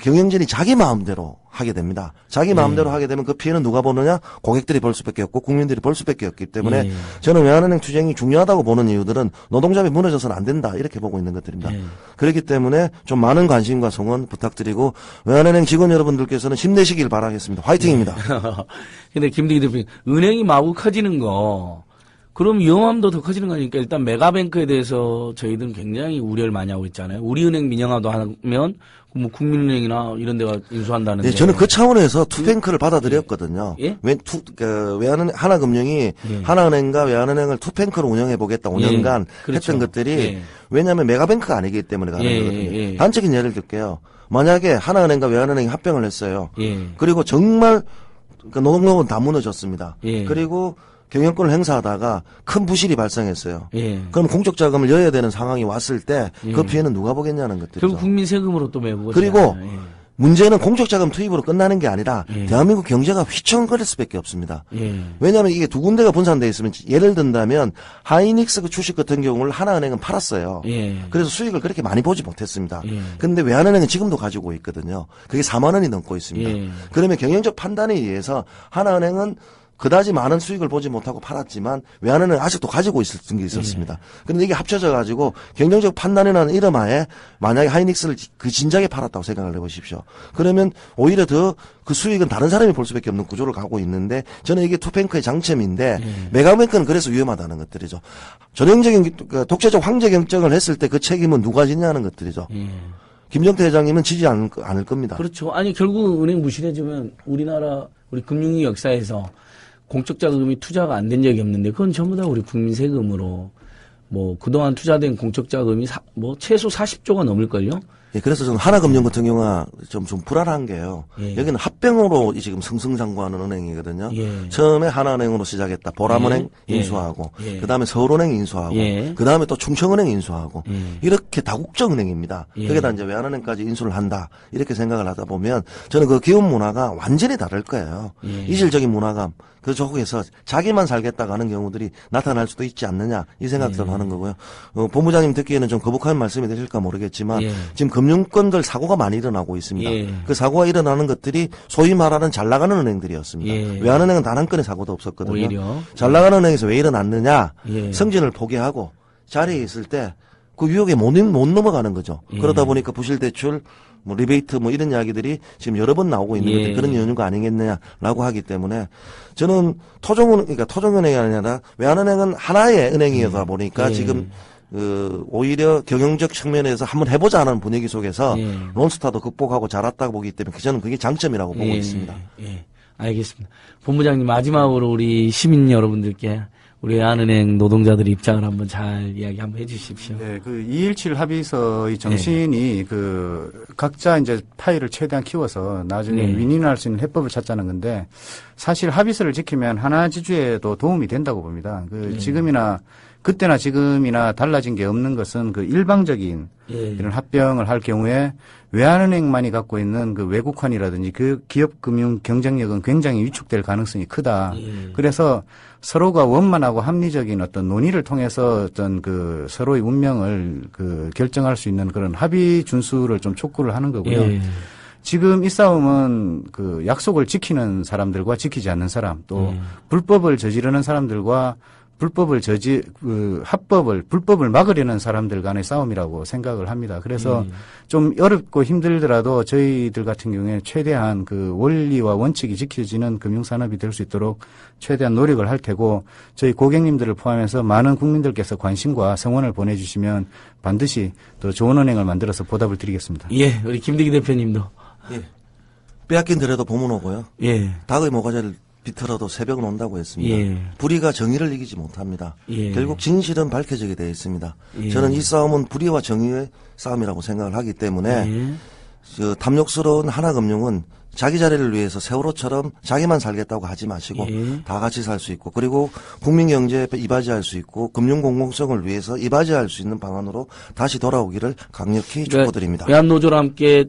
경영진이 자기 마음대로 하게 됩니다. 자기 마음대로 하게 되면 그 피해는 누가 보느냐? 고객들이 볼 수밖에 없고 국민들이 볼 수밖에 없기 때문에 저는 외환은행 투쟁이 중요하다고 보는 이유들은 노동자비 무너져서는 안 된다 이렇게 보고 있는 것들입니다. 그렇기 때문에 좀 많은 관심과 성원 부탁드리고 외환은행 직원 여러분들께서는 힘내시길 바라겠습니다. 화이팅입니다. 근데 김대기 대표님, 은행이 마구 커지는 거 그럼 위험함도 더 커지는 거니까 일단 메가뱅크에 대해서 저희들은 굉장히 우려를 많이 하고 있잖아요. 우리은행 민영화도 하면 뭐 국민은행이나 이런 데가 인수한다는데. 네, 저는 그 차원에서 투뱅크를 받아들였거든요. 예? 외환은행, 하나금융이 하나은행과 외환은행을 투뱅크로 운영해 보겠다 5년간 그렇죠. 했던 것들이 왜냐하면 메가뱅크가 아니기 때문에 가는 거거든요. 단적인 예를 들게요. 만약에 하나은행과 외환은행이 합병을 했어요. 그리고 정말 노동력은 다 무너졌습니다. 그리고 경영권을 행사하다가 큰 부실이 발생했어요. 그럼 공적 자금을 여야 되는 상황이 왔을 때 그 피해는 누가 보겠냐는 것들이죠. 결국 국민 세금으로 또 메고 그리고 문제는 공적 자금 투입으로 끝나는 게 아니라 대한민국 경제가 휘청거릴 수밖에 없습니다. 왜냐하면 이게 두 군데가 분산되어 있으면 예를 든다면 하이닉스 주식 같은 경우를 하나은행은 팔았어요. 그래서 수익을 그렇게 많이 보지 못했습니다. 그런데 외환은행은 지금도 가지고 있거든요. 그게 4만 원이 넘고 있습니다. 그러면 경영적 판단에 의해서 하나은행은 그다지 많은 수익을 보지 못하고 팔았지만 외환은행은 아직도 가지고 있었던 게 있었습니다. 그런데 이게 합쳐져 가지고 경영적 판단이라는 이름 하에 만약에 하이닉스를 그 진작에 팔았다고 생각을 해보십시오. 그러면 오히려 더 그 수익은 다른 사람이 볼 수밖에 없는 구조를 가고 있는데 저는 이게 투뱅크의 장점인데 메가뱅크는 그래서 위험하다는 것들이죠. 전형적인 독재적 황제 경쟁을 했을 때 그 책임은 누가 지냐는 것들이죠. 김정태 회장님은 지지 않을 겁니다. 그렇죠. 아니 결국 은행 무실해지면 우리 금융위 역사에서 공적 자금이 투자가 안 된 적이 없는데 그건 전부 다 우리 국민 세금으로 뭐 그동안 투자된 공적 자금이 최소 40조가 넘을걸요? 예, 그래서 저는 하나금융 같은 경우가 좀 불안한 게요. 여기는 합병으로 지금 승승장구하는 은행이거든요. 처음에 하나은행으로 시작했다. 보람은행 인수하고, 그 다음에 서울은행 인수하고, 그 다음에 또 충청은행 인수하고, 이렇게 다국적 은행입니다. 거기다 이제 외환은행까지 인수를 한다. 이렇게 생각을 하다 보면 저는 그 기업 문화가 완전히 다를 거예요. 이질적인 문화감. 그 쪽에서 자기만 살겠다고 하는 경우들이 나타날 수도 있지 않느냐 이 생각도 하는 거고요. 본부장님 듣기에는 좀 거북한 말씀이 되실까 모르겠지만 지금 금융권들 사고가 많이 일어나고 있습니다. 그 사고가 일어나는 것들이 소위 말하는 잘 나가는 은행들이었습니다. 외환은행은 단 한 건의 사고도 없었거든요. 오히려. 잘 나가는 은행에서 왜 일어났느냐? 승진을 포기하고 자리에 있을 때 그 유혹에 못 넘어가는 거죠. 그러다 보니까 부실대출 리베이트 이런 이야기들이 지금 여러 번 나오고 있는 건데 그런 연유가 아니겠느냐라고 하기 때문에 저는 토종은행이 아니라 외환은행은 하나의 은행이다 보니까 지금 오히려 경영적 측면에서 한번 해보자 하는 분위기 속에서 론스타도 극복하고 잘했다고 보기 때문에 저는 그게 장점이라고 보고 있습니다. 알겠습니다. 본부장님 마지막으로 우리 시민 여러분들께 우리 외환은행 노동자들의 입장을 한번 잘 이야기 한번 해주십시오. 네, 그 217 합의서의 정신이 각자 이제 파일을 최대한 키워서 나중에 윈윈할 수 있는 해법을 찾자는 건데 사실 합의서를 지키면 하나 지주에도 도움이 된다고 봅니다. 지금이나 그때나 지금이나 달라진 게 없는 것은 그 일방적인 이런 합병을 할 경우에 외환은행만이 갖고 있는 그 외국환이라든지 그 기업 금융 경쟁력은 굉장히 위축될 가능성이 크다. 그래서 서로가 원만하고 합리적인 어떤 논의를 통해서 어떤 그 서로의 운명을 그 결정할 수 있는 그런 합의 준수를 좀 촉구를 하는 거고요. 지금 이 싸움은 그 약속을 지키는 사람들과 지키지 않는 사람, 또 불법을 저지르는 사람들과 불법을 불법을 막으려는 사람들 간의 싸움이라고 생각을 합니다. 그래서 좀 어렵고 힘들더라도 저희들 같은 경우에 최대한 그 원리와 원칙이 지켜지는 금융산업이 될 수 있도록 최대한 노력을 할 테고, 저희 고객님들을 포함해서 많은 국민들께서 관심과 성원을 보내주시면 반드시 더 좋은 은행을 만들어서 보답을 드리겠습니다. 예, 우리 김대기 대표님도. 예. 빼앗긴 들에도 봄은 오고요. 예. 닭의 모가지를 비틀어도 새벽은 온다고 했습니다. 예. 불의가 정의를 이기지 못합니다. 예. 결국 진실은 밝혀지게 되어 있습니다. 예. 저는 이 싸움은 불의와 정의의 싸움이라고 생각을 하기 때문에 예. 저 탐욕스러운 하나금융은 자기 자리를 위해서 세월호처럼 자기만 살겠다고 하지 마시고 다 같이 살 수 있고, 그리고 국민 경제에 이바지할 수 있고 금융 공공성을 위해서 이바지할 수 있는 방안으로 다시 돌아오기를 강력히 촉구드립니다. 외환노조와 함께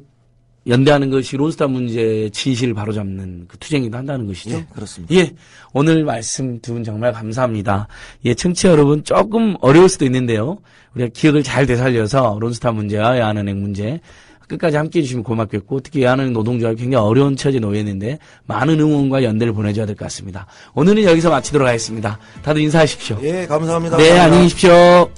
연대하는 것이 론스타 문제의 진실을 바로잡는 그 투쟁이기도 한다는 것이죠. 예, 그렇습니다. 예, 오늘 말씀 두 분 정말 감사합니다. 예, 청취자 여러분 조금 어려울 수도 있는데요. 우리가 기억을 잘 되살려서 론스타 문제와 외환은행 문제 끝까지 함께해 주시면 고맙겠고, 특히 외환은행 노동조합이 굉장히 어려운 처지에 놓여있는데 많은 응원과 연대를 보내줘야 될 것 같습니다. 오늘은 여기서 마치도록 하겠습니다. 다들 인사하십시오. 예, 감사합니다. 네, 감사합니다. 안녕히 계십시오.